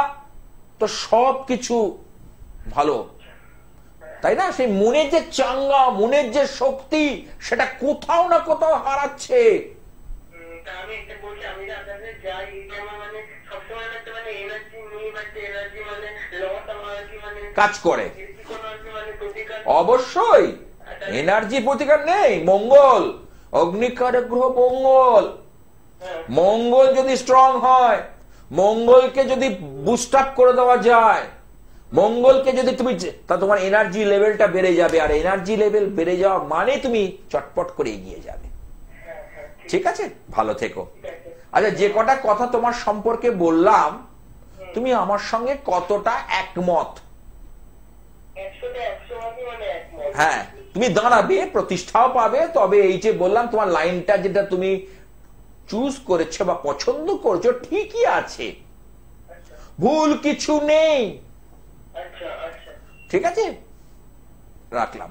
S1: তো সবকিছু ভালো, তাই না? সেই মনের যে চাঙ্গা, মনের যে শক্তি, সেটা কোথাও না কোথাও হারাচ্ছে।
S2: আমি একটা বলছি, আমি আপনাদের যাই এটা আমার মানে সবসময় একটা মানে এনার্জি নেই বা এনার্জি মানে লস আমার আর কি মানে
S1: কাজ করে
S2: কোনো আর কি মানে প্রতিকার
S1: অবশ্যই। এনার্জি প্রতিকার নেই। মঙ্গল অগ্নিকারক গ্রহ, মঙ্গল মঙ্গল যদি স্ট্রং হয়, মঙ্গলকে যদি বুস্ট আপ করে দেওয়া যায়, মঙ্গলকে যদি তুমি, তা তোমার এনার্জি লেভেলটা বেড়ে যাবে, আর এনার্জি লেভেল বেড়ে যাওয়া মানে তুমি চটপট করে এগিয়ে যাবে। ঠিক আছে, ভালো থেকো। আচ্ছা, যে কটা কথা তোমার সম্পর্কে বললাম, তুমি আমার সঙ্গে কতটা একমত?
S2: 100তে 100 মানে একমত।
S1: হ্যাঁ, তুমি দাঁড়াবে, প্রতিষ্ঠাও পাবে, তবে এই যে বললাম তোমার লাইনটা যেটা তুমি চুজ করেছো বা পছন্দ করছো ঠিকই আছে, ভুল কিছু নেই।
S2: আচ্ছা আচ্ছা
S1: ঠিক আছে, রাখলাম।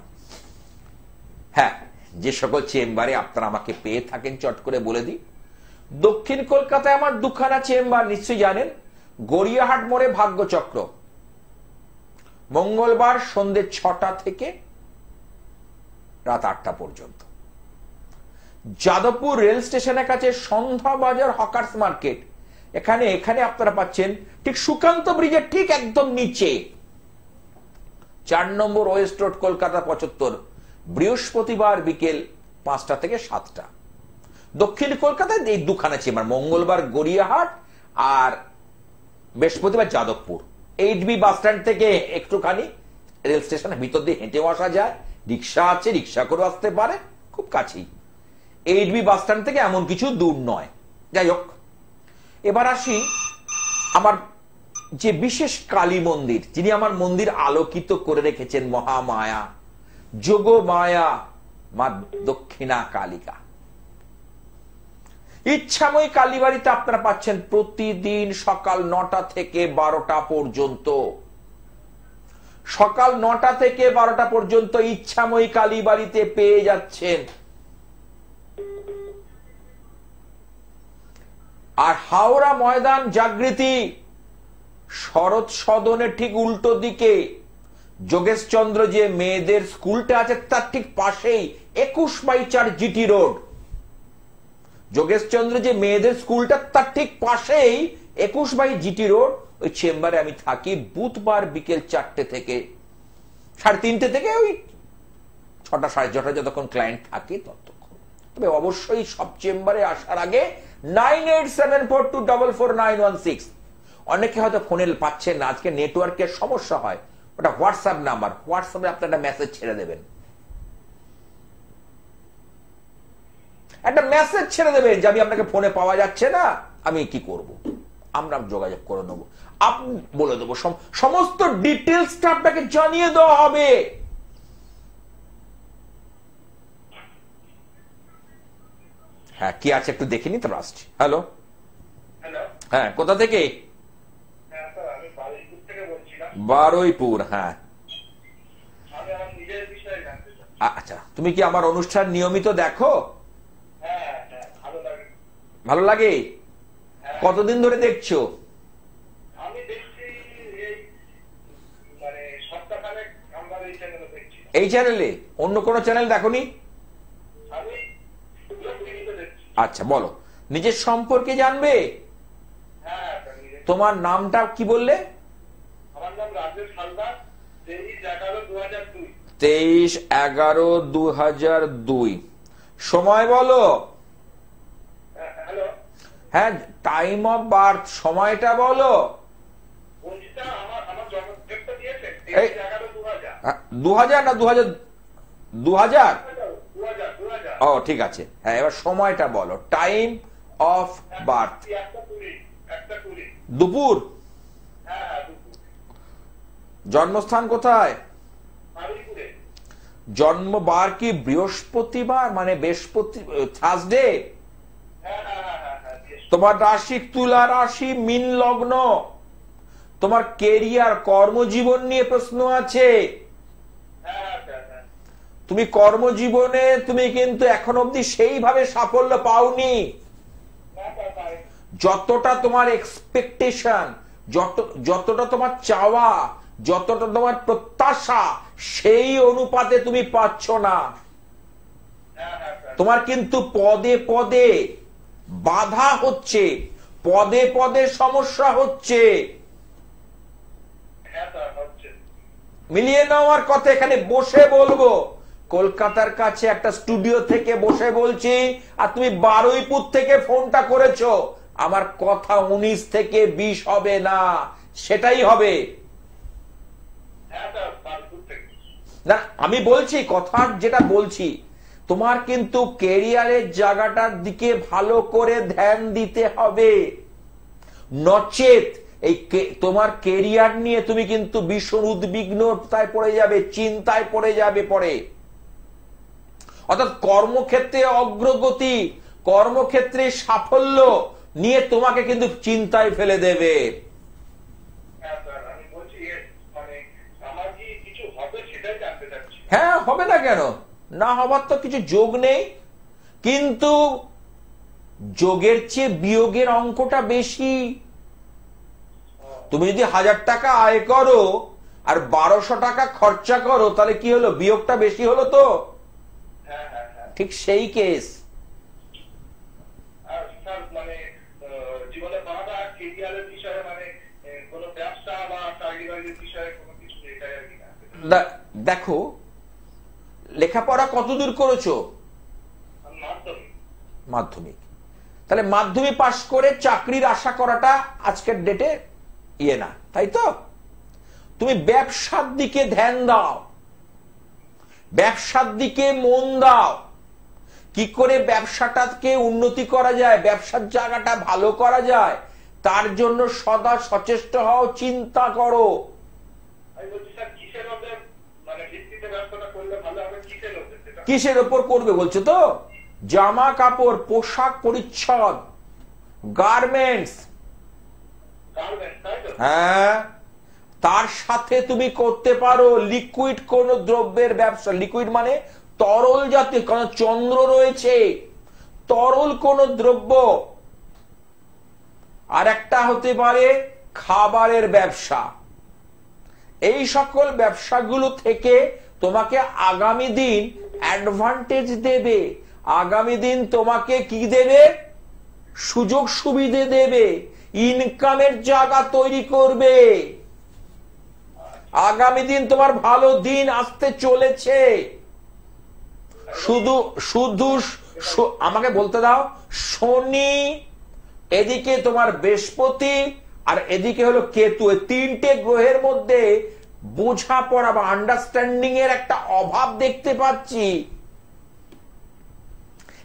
S1: হ্যাঁ, যে সকল চেম্বারে আপনারা আমাকে পেয়ে থাকেন চট করে বলে দিই। দক্ষিণ কলকাতায় আমার দুখানা চেম্বার নিশ্চয়ই জানেন। গড়িয়াহাট মোড়ে ভাগ্যচক্র, মঙ্গলবার সন্ধ্যে 6টা থেকে রাত 8টা পর্যন্ত। যাদবপুর রেল স্টেশনের কাছে সন্ধ্যা বাজার হকার্স মার্কেট, এখানে আপনারা পাচ্ছেন ঠিক সুকান্ত ব্রিজের ঠিক একদম নিচে, 4 নম্বর ওয়েস্ট রোড, কলকাতা 75, বৃহস্পতিবার বিকেল 5টা থেকে 7টা। দক্ষিণ কলকাতায় এই দুখানা চেম্বার, মঙ্গলবার গড়িয়াহাট আর বৃহস্পতিবার যাদবপুর। 8B বাস স্ট্যান্ড থেকে একটুখানি রেল স্টেশনের ভিতর দিয়ে হেঁটেও আসা যায়, রিক্সা আছে, রিক্সা করে আসতে পারে, খুব কাছেই। 8B বাস স্ট্যান্ড থেকে এমন কিছু দূর নয়। যাই হোক, এবার আসি আমার যে বিশেষ কালী মন্দির, যিনি আমার মন্দির আলোকিত করে রেখেছেন, মহামায়া, যোগমায়া মা দক্ষিণা কালিকা। ইচ্ছাময়ী কালীবাড়িতে আপনারা পাচ্ছেন প্রতিদিন সকাল 9টা থেকে 12টা পর্যন্ত। সকাল 9টা থেকে 12টা পর্যন্ত ইচ্ছাময়ী কালীবাড়িতে পেয়ে যাচ্ছেন। আর হাওড়া ময়দান জাগৃতি শরৎ সদনের ঠিক উল্টো দিকে যোগেশচন্দ্র যে মেয়েদের স্কুলটা আছে তার ঠিক পাশেই 21/4 জিটি রোড। যোগেশচন্দ্র যে মেয়েদের স্কুলটা তার ঠিক পাশেই 21 জিটি রোড, ওই চেম্বারে আমি থাকি বুধবার বিকেল 4টে থেকে 3:30 থেকে ওই 6টা 6:30 যতক্ষণ ক্লায়েন্ট থাকে ততক্ষণ। তবে অবশ্যই সব চেম্বারে আসার আগে 9874244916, অনেকে হয়তো ফোনে পাচ্ছেন না, আজকে নেটওয়ার্কের সমস্যা হয়, ওটা হোয়াটসঅ্যাপ নাম্বার, হোয়াটসঅ্যাপে আপনি একটা মেসেজ ছেড়ে দেবেন, একটা মেসেজ ছেড়ে দেবেন যে আমি আপনাকে ফোনে পাওয়া যাচ্ছে না, আমি কি করব, আমরা যোগাযোগ করে নেবো, আপনি বলে দেবো, সমস্ত ডিটেলসটা আপনাকে জানিয়ে দেওয়া হবে। হ্যাঁ, কি আছে একটু দেখিনি তো, আসছি। হ্যালো, হ্যাঁ, কোথা থেকে? বারুইপুর। হ্যাঁ, আচ্ছা, তুমি কি আমার অনুষ্ঠান নিয়মিত দেখো? ভালো লাগে? কতদিন ধরে দেখছো? এই চ্যানেলে, অন্য কোন চ্যানেল দেখোনি? আচ্ছা, বলো, নিজের সম্পর্কে জানবে? তোমার নামটা কি বললে?
S2: আমার নাম রাজেশ হালদার, 23/11/2002।
S1: 23/11/2002। সময় বলো। হ্যাঁ, টাইম অফ বার্থ, সময়টা বলো। 2000 না 2000? ও ঠিক আছে, হ্যাঁ, এবার সময়টা বলো, টাইম অফ বার্থ। দুপুর। জন্মস্থান কোথায়? জন্মবার কি বৃহস্পতিবার, মানে বৃহস্পতি, থার্সডে? তোমার রাশি তুলা রাশি, মীন লগ্ন, তোমার কেরিয়ার কর্মজীবন নিয়ে প্রশ্ন আছে। তুমি কর্মজীবনে তুমি কিন্তু এখন অব্দি সেইভাবে সাফল্য পাওনি। যতটা তোমার এক্সপেকটেশন, যতটা তোমার চাওয়া, যতটা তোমার প্রত্যাশা, সেই অনুপাতে তুমি পাচ্ছ না। তোমার কিন্তু পদে পদে বাধা হচ্ছে, পদে পদে সমস্যা হচ্ছে। মিলিয়ে নেওয়ার কথা এখানে বসে বলবো, কলকাতার কাছে একটা স্টুডিও থেকে বসে বলছি, আর তুমি বারুইপুর থেকে ফোনটা করেছো। আমার কথা 19 থেকে 20 হবে না, সেটাই হবে না। আমি বলছি কথা যেটা বলছি, তোমার কিন্তু ক্যারিয়ারের জায়গাটার দিকে ভালো করে ধ্যান দিতে হবে, নচেত এই তোমার ক্যারিয়ার নিয়ে তুমি কিন্তু ভীষণ উদ্বিগ্নতায় পড়ে যাবে, চিন্তায় পড়ে যাবে পরে। অর্থাৎ কর্মক্ষেত্রে অগ্রগতি, কর্মক্ষেত্রে সাফল্য নিয়ে তোমাকে কিন্তু চিন্তায় ফেলে দেবে। হ্যাঁ, হবে না কেন? না হবার তো কিছু যোগ নেই, কিন্তু যোগের চেয়ে বিয়োগের অঙ্কটা বেশি। তুমি যদি 1000 টাকা আয় করো আর 1200 টাকা খরচা করো, তাহলে কি হলো? বিয়োগটা বেশি হলো তো। ঠিক সেই কেস। দেখো, লেখাপড়া কতদূর করেছো? মাধ্যমিক। তাহলে মাধ্যমিক পাশ করে চাকরির আশা করাটা আজকের ডেটে ইয়ে না, তাই তো? তুমি ব্যবসার দিকে ধ্যান দাও, ব্যবসার দিকে মন দাও। কি করে ব্যবসাটাকে উন্নতি করা যায়, ব্যবসার জায়গাটা ভালো করা যায়, তার জন্য সদা সচেষ্ট হও, চিন্তা করো। কিসের ওপর করবে বলছো তো? জামা কাপড়, পোশাক পরিচ্ছদ, গার্মেন্টস। হ্যাঁ, তার সাথে তুমি করতে পারো লিকুইড কোন দ্রব্যের ব্যবসা। লিকুইড মানে তরল জাতীয়, কারণ চন্দ্র রয়েছে, তরল কোন দ্রব্য। আর একটা হতে পারে খাবারের ব্যবসা। এই সকল ব্যবসাগুলো থেকে তোমাকে আগামী দিন অ্যাডভান্টেজ দেবে, আগামী দিন তোমাকে কি দেবে? সুযোগ সুবিধে দেবে, ইনকামের জায়গা তৈরি করবে। আগামী দিন তোমার ভালো দিন আসতে চলেছে। শুধু শুধু আমাকে বলতে দাও, শনি, এদিকে তোমার বৃহস্পতি, আর এদিকে হলো কেতু, এই 3টে গ্রহের মধ্যে বোঝাপড়া বা আন্ডারস্ট্যান্ডিং এর একটা অভাব দেখতে পাচ্ছি।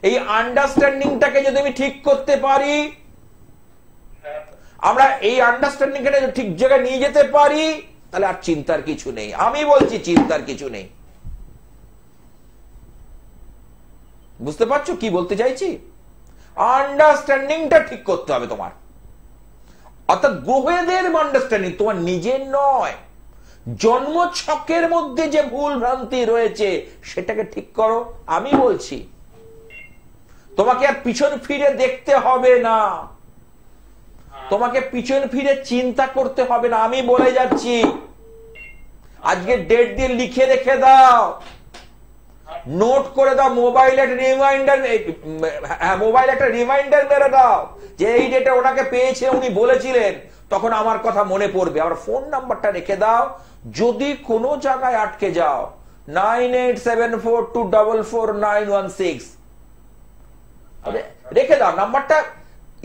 S1: এই আন্ডারস্ট্যান্ডিংটাকে যদি আমি ঠিক করতে পারি, আমরা এই আন্ডারস্ট্যান্ডিংটা ঠিক জায়গায় নিয়ে যেতে পারি, তাহলে আর চিন্তার কিছু নেই। আমি বলছি চিন্তার কিছু নেই। বুঝতে পারছো কি বলতে চাইছি? আন্ডারস্ট্যান্ডিংটা ঠিক করতে হবে তোমার। অর্থাৎ গ্রহেদের আন্ডারস্ট্যান্ডিং, তোমার নিজের নয়। জন্ম ছকের মধ্যে যে ভুল ভ্রান্তি রয়েছে সেটাকে ঠিক করো। আমি বলছি তোমাকে আর পিছন ফিরে দেখতে হবে না, তোমাকে পিছন ফিরে চিন্তা করতে হবে না। আমি বলে যাচ্ছি, আজকে ডেট দিয়ে লিখে রেখে দাও, নোট করে দাও, মোবাইল একটা রিমাইন্ডার মেরে দাও যে এই ডেটে ওনাকে পেয়েছে, উনি বলেছিলেন, তখন আমার কথা মনে পড়বে। আমার ফোন নাম্বারটা রেখে দাও। যদি কোনো জায়গায় আটকে যাও, 9874244916 রেখে দাও নাম্বারটা।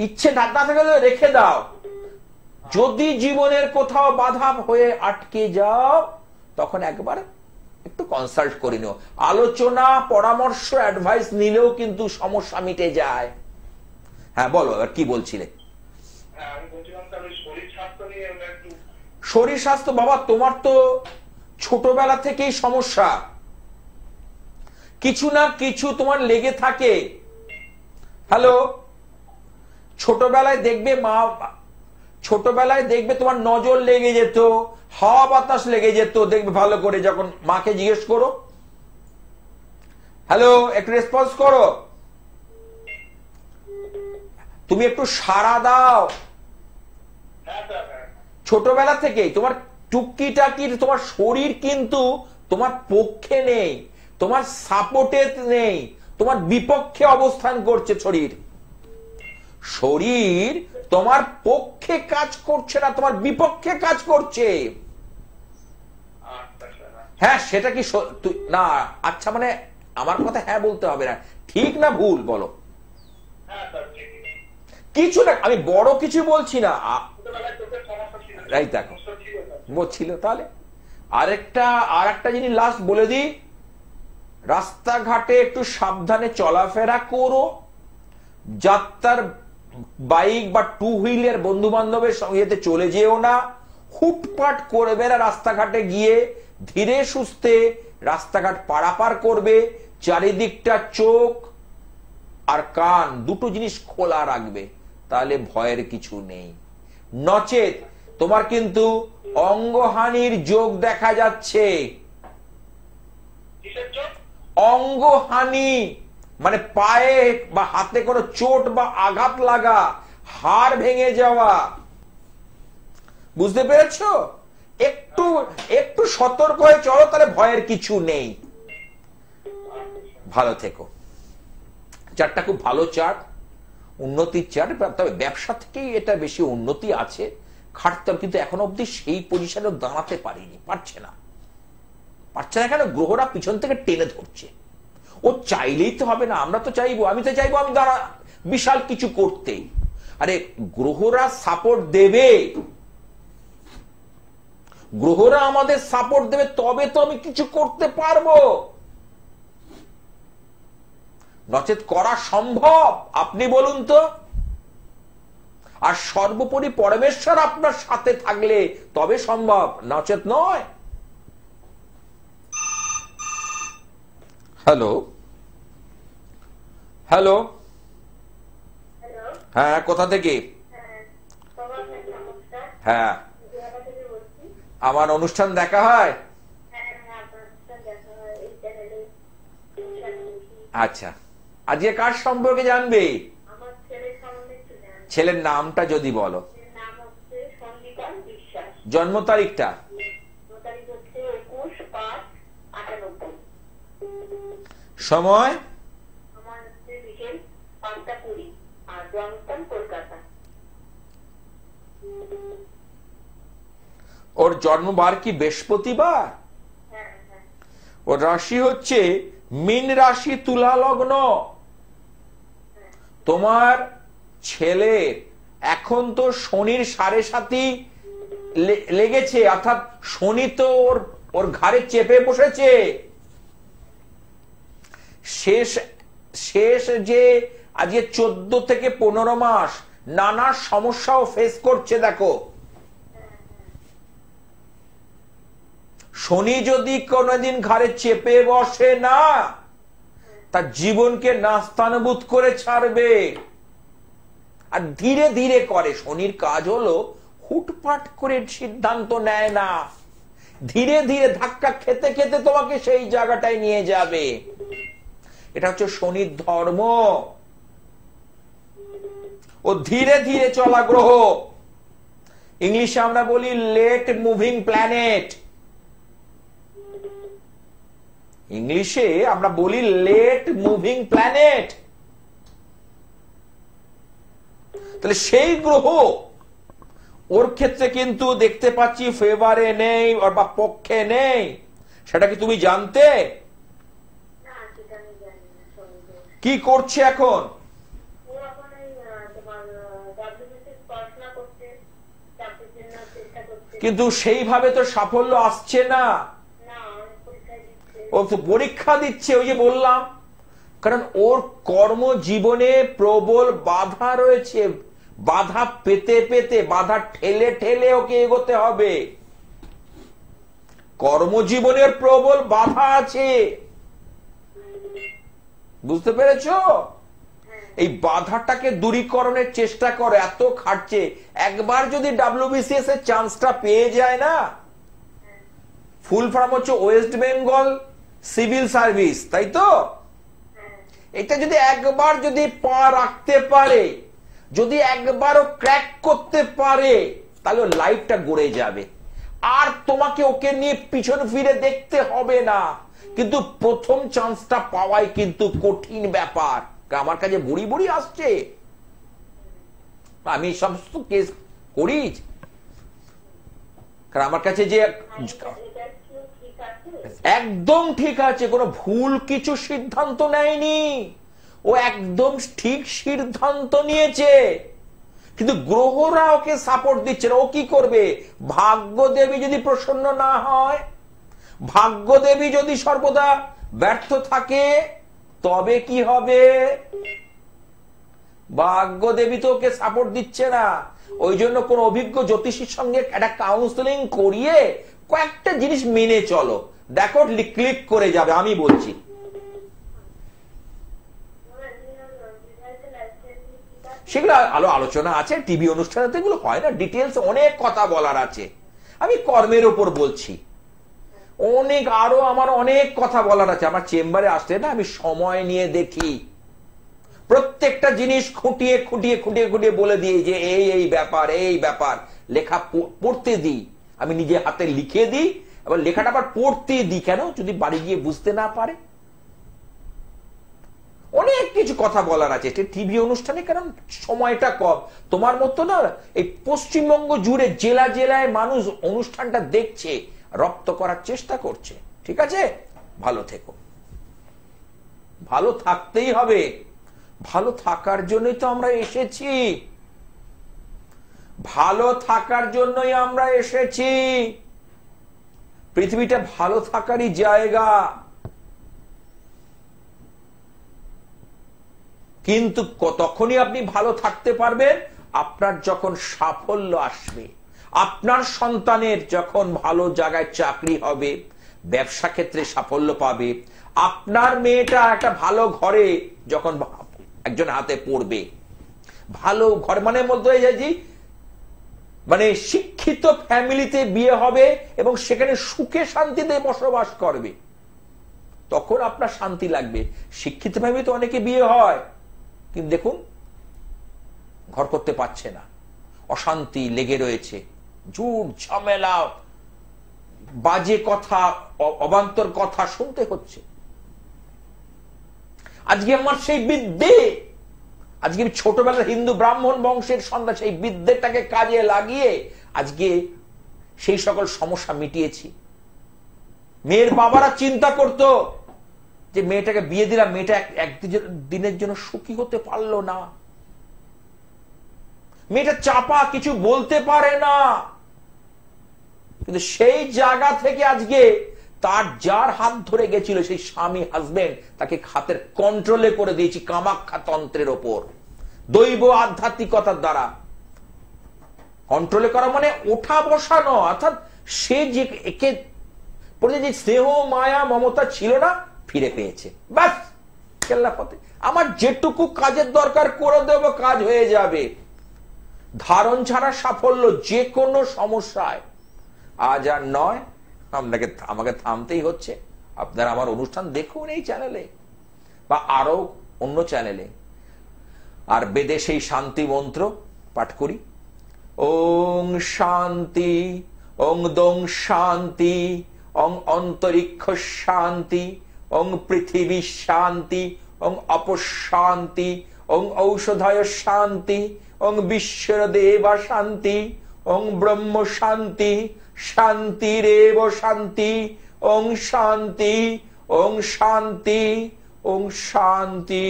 S1: ইচ্ছে না থাকলে রেখে দাও। যদি জীবনের কোথাও বাধা হয়ে আটকে যাও, তখন একবার একটু কনসাল্ট করে নিও। আলোচনা, পরামর্শ, অ্যাডভাইস নিলেও কিন্তু সমস্যা মিটে যায়। হ্যাঁ বলো, এবার কি বলছিলে? শরীর স্বাস্থ্য, বাবা তোমার তো ছোটবেলা থেকেই সমস্যা, কিছু না কিছু তোমার লেগে থাকে। হ্যালো, ছোটবেলায় দেখবে তোমার নজর লেগে যেত, হাওয়া বাতাস লেগে যেত, দেখবে ভালো করে যখন মাকে জিজ্ঞেস করো। হ্যালো, একটু রেসপন্স করো, তুমি একটু সাড়া দাও। ছোটবেলা থেকে তোমার টুকিটাকি তোমার শরীর কিন্তু তোমার পক্ষে নেই, তোমার সাপোর্টে নেই, তোমার বিপক্ষে অবস্থান করছে। শরীর তোমার পক্ষে কাজ করছে না, তোমার বিপক্ষে কাজ করছে। হ্যাঁ, সেটা কি না? আচ্ছা, মানে আমার কথা হ্যাঁ বলতে হবে না, ঠিক না ভুল বলো। কিছু না, আমি বড় কিছু বলছি না। দেখো বলছিল, তাহলে আরেকটা জিনিস লাস্ট বলে দিই, রাস্তাঘাটে একটু সাবধানে চলাফেরা করো। যাত্রার বাইক বা টু হুইলার বন্ধু বান্ধবের সঙ্গে চলে যেও না। হুটপাট করবে না, রাস্তাঘাটে গিয়ে ধীরে সুস্থে রাস্তাঘাট পারাপার করবে। চারিদিকটা চোখ আর কান দুটো জিনিস খোলা রাখবে, তাহলে ভয়ের কিছু নেই। নচেত তোমার কিন্তু অঙ্গহানির যোগ দেখা যাচ্ছে। অঙ্গহানি মানে পায়ে বা হাতে কোনো চোট বা আঘাত লাগা, হাড় ভেঙে যাওয়া, বুঝতে পেরেছো? একটু সতর্ক হয়ে চলো, তাহলে ভয়ের কিছু নেই। ভালো থেকো। চার্টটা খুব ভালো চার্ট, উন্নতির চার্ট। তবে ব্যবসা থেকেই এটা বেশি উন্নতি আছে, খাটতে হবে, কিন্তু এখনো অব্দি সেই পজিশনে দাঁড়াতে পারছে না কেন? গ্রহরা পিছন থেকে টেনে ধরছে। ও চাইলেই তো হবে না, আমরা তো চাইবো, আমি তো চাইবো আমি বিশাল কিছু করতে। আরে গ্রহরা সাপোর্ট দেবে, গ্রহরা আমাদের সাপোর্ট দেবে, তবে তো আমি কিছু করতে পারবো, নচেত করা সম্ভব? আপনি বলুন তো। আর সর্বোপরি পরমেশ্বর আপনার সাথে থাকলে তবে সম্ভব, নচেত নয়। হ্যালো, হ্যালো, হ্যাঁ, কোথা থেকে? হ্যাঁ, আমার অনুষ্ঠান দেখা হয়? আচ্ছা, আজকে কার সম্পর্কে জানবে? ছেলের নামটা যদি বলো। জন্ম তারিখটা? সময়? ওর জন্মবার কি বৃহস্পতিবার? ওর রাশি হচ্ছে মীন রাশি, তুলা লগ্ন। তোমার ছেলে এখন তো শনির 7.5 লেগেছে, অর্থাৎ শনি তো ওর ঘাড়ে চেপে বসেছে। শেষ যে আজকে 14 থেকে 15 মাস নানা সমস্যাও ফেস করছে। দেখো, শনি যদি কোনদিন ঘাড়ে চেপে বসে না, তার জীবনকে নাস্তানুভূত করে ছাড়বে। আর ধীরে ধীরে করে। শনির কাজ হলো হুটপাট করে সিদ্ধান্ত নেয় না, ধীরে ধীরে ধাক্কা খেতে খেতে তোমাকে সেই জায়গাটায় নিয়ে যাবে। এটা হচ্ছে শনির ধর্ম। ও ধীরে ধীরে চলা গ্রহ। ইংলিশে আমরা বলি লেট মুভিং প্ল্যানেট। ইংলিশে আমরা বলি লেট মুভিং প্ল্যানেট। তাহলে সেই গ্রহ ওর ক্ষেত্রে কিন্তু দেখতে পাচ্ছি ফেভারে নেই, ওর বা পক্ষে নেই। সেটা কি তুমি জানতে? কি করছে এখন? কিন্তু সেইভাবে তো সাফল্য আসছে না। ও তো পরীক্ষা দিচ্ছে, ওই যে বললাম, কারণ ওর কর্মজীবনে প্রবল বাধা রয়েছে। বাধা পেতে পেতে, বাধা ঠেলে ঠেলে ওকে এগোতে হবে। কর্মজীবনের প্রবল বাধা আছে, বুঝতে পেরেছো? এই বাধাটাকে দূরীকরণের চেষ্টা করে, এত খাটছে। একবার যদি WBCS এর চান্সটা পেয়ে যায় না, ফুল ফর্ম হচ্ছে ওয়েস্ট বেঙ্গল সিভিল সার্ভিস, তাই তো? এটা যদি একবার যদি পা রাখতে পারে, যদি একবারও ক্র্যাক করতে পারে, তাহলে লাইফটা গড়ে যাবে। আর তোমাকে ওকে নিয়ে পিছন ফিরে দেখতে হবে না। কিন্তু প্রথম চান্সটা পাওয়াই কিন্তু কঠিন ব্যাপার। আমার কাছে বুড়ি বুড়ি আসছে, আমি সমস্ত কেস করি, কারণ আমার কাছে যে একদম ঠিক আছে, কোনো ভুল কিছু সিদ্ধান্ত নেয়নি, ও একদম ঠিক সিদ্ধান্ত নিয়েছে। কিন্তু গ্রহরা ওকে সাপোর্ট দিচ্ছে না। ও কি করবে? ভাগ্য দেবী যদি প্রসন্ন না হয়, ভাগ্য দেবী যদি সর্বদা ব্যর্থ থাকে, তবে কি হবে? ভাগ্য দেবী তো ওকে সাপোর্ট দিচ্ছে না। ওই জন্য কোন অভিজ্ঞ জ্যোতিষীর সঙ্গে একটা কাউন্সেলিং করিয়ে কয়েকটা জিনিস মেনে চলো, দেখো ক্লিক করে যাবে, আমি বলছি। সেগুলো আলোচনা আছে টিভি অনুষ্ঠানে, তো এগুলো হয় না, ডিটেলস অনেক কথা বলার আছে। আমি কর্মের উপর বলছি, অনেক আরো আমার অনেক কথা বলার আছে। আমার চেম্বারে আসলে না, আমি সময় নিয়ে দেখি, প্রত্যেকটা জিনিস খুঁটিয়ে খুঁটিয়ে খুঁটিয়ে খুঁটিয়ে বলে দিই যে এই ব্যাপার, এই ব্যাপার। লেখা পড়তে দিই, আমি নিজে হাতে লিখে দিই, আবার লেখাটা আবার পড়তে দিই। কেন? যদি বাড়ি গিয়ে বুঝতে না পারে। অনেক কিছু কথা বলার আছে টিভি অনুষ্ঠানে, কারণ সময়টা কম। তোমার মতো না এই পশ্চিমবঙ্গ জুড়ে জেলা জেলায় মানুষ অনুষ্ঠানটা দেখছে, রপ্ত করার চেষ্টা করছে। ঠিক আছে, ভালো থেকো, ভালো থাকতেই হবে। ভালো থাকার জন্যই তো আমরা এসেছি, ভালো থাকার জন্যই আমরা এসেছি। পৃথিবীটা ভালো থাকারই জায়গা। কিন্তু তখনই আপনি ভালো থাকতে পারবেন আপনার যখন সাফল্য আসবে, আপনার সন্তানের যখন ভালো জায়গায় চাকরি হবে, ব্যবসা ক্ষেত্রে সাফল্য পাবে, আপনার মেয়েটা একটা ভালো ঘরে যখন একজন হাতে পড়বে, ভালো ঘর মানে মধ্যে মানে শিক্ষিত ফ্যামিলিতে বিয়ে হবে এবং সেখানে সুখে শান্তিতে বসবাস করবে, তখন আপনার শান্তি লাগবে। শিক্ষিত ফ্যামিলিতে অনেকে বিয়ে হয়, কিন্তু দেখুন ঘর করতে পারছে না, অশান্তি লেগে রয়েছে, ঝুট ঝামেলা, বাজে কথা, অবান্তর কথা শুনতে হচ্ছে। আজকে আমার সেই বিদ্যে, আজকে ছোটবেলার হিন্দু ব্রাহ্মণ বংশের সন্তান, সেই বিদ্যেটাকে কাজে লাগিয়ে আজকে সেই সকল সমস্যা মিটিয়েছি। মেয়ের বাবারা চিন্তা করতো যে মেয়েটাকে বিয়ে দিলাম, মেয়েটা একদিনের জন্য সুখী হতে পারলো না, মেয়েটা চাপা, কিছু বলতে পারে না। কিন্তু সেই জায়গা থেকে আজকে তার যার হাত ধরে গেছিল সেই স্বামী হাজবেন্ড, তাকে হাতের কন্ট্রোলে করে দিয়েছি কামাখ্যা তন্ত্রের ওপর, দৈব আধ্যাত্মিকতার দ্বারা কন্ট্রোলে করা, মানে ওঠা বসানো। অর্থাৎ সে যে একে যে স্নেহ মায়া মমতা ছিল না, ফিরে পেয়েছে। ব্যাস, কেল্লা পথে আমার যেটুকু কাজের দরকার করে দেব, কাজ হয়ে যাবে। ধারণ ছাড়া সাফল্য যে কোনো সমস্যায় আজ আর নয়, আমাকে থামতেই হচ্ছে। আপনারা আমার অনুষ্ঠান দেখুন এই চ্যানেলে বা আরো অন্য চ্যানেলে। আর বেদে সেই শান্তি মন্ত্র পাঠ করি, ওং শান্তি, ওং দং শান্তি, ওং অন্তরিক্ষ শান্তি, ওং পৃথিবী শান্তি, ওং অপশান্তি, ওং ঔষধায় শান্তি, ওং বিশ্বর দেবা শান্তি, ওং ব্রহ্ম শান্তি, শান্তিরেব শান্তি, ওং শান্তি, ওং শান্তি, ওং শান্তি।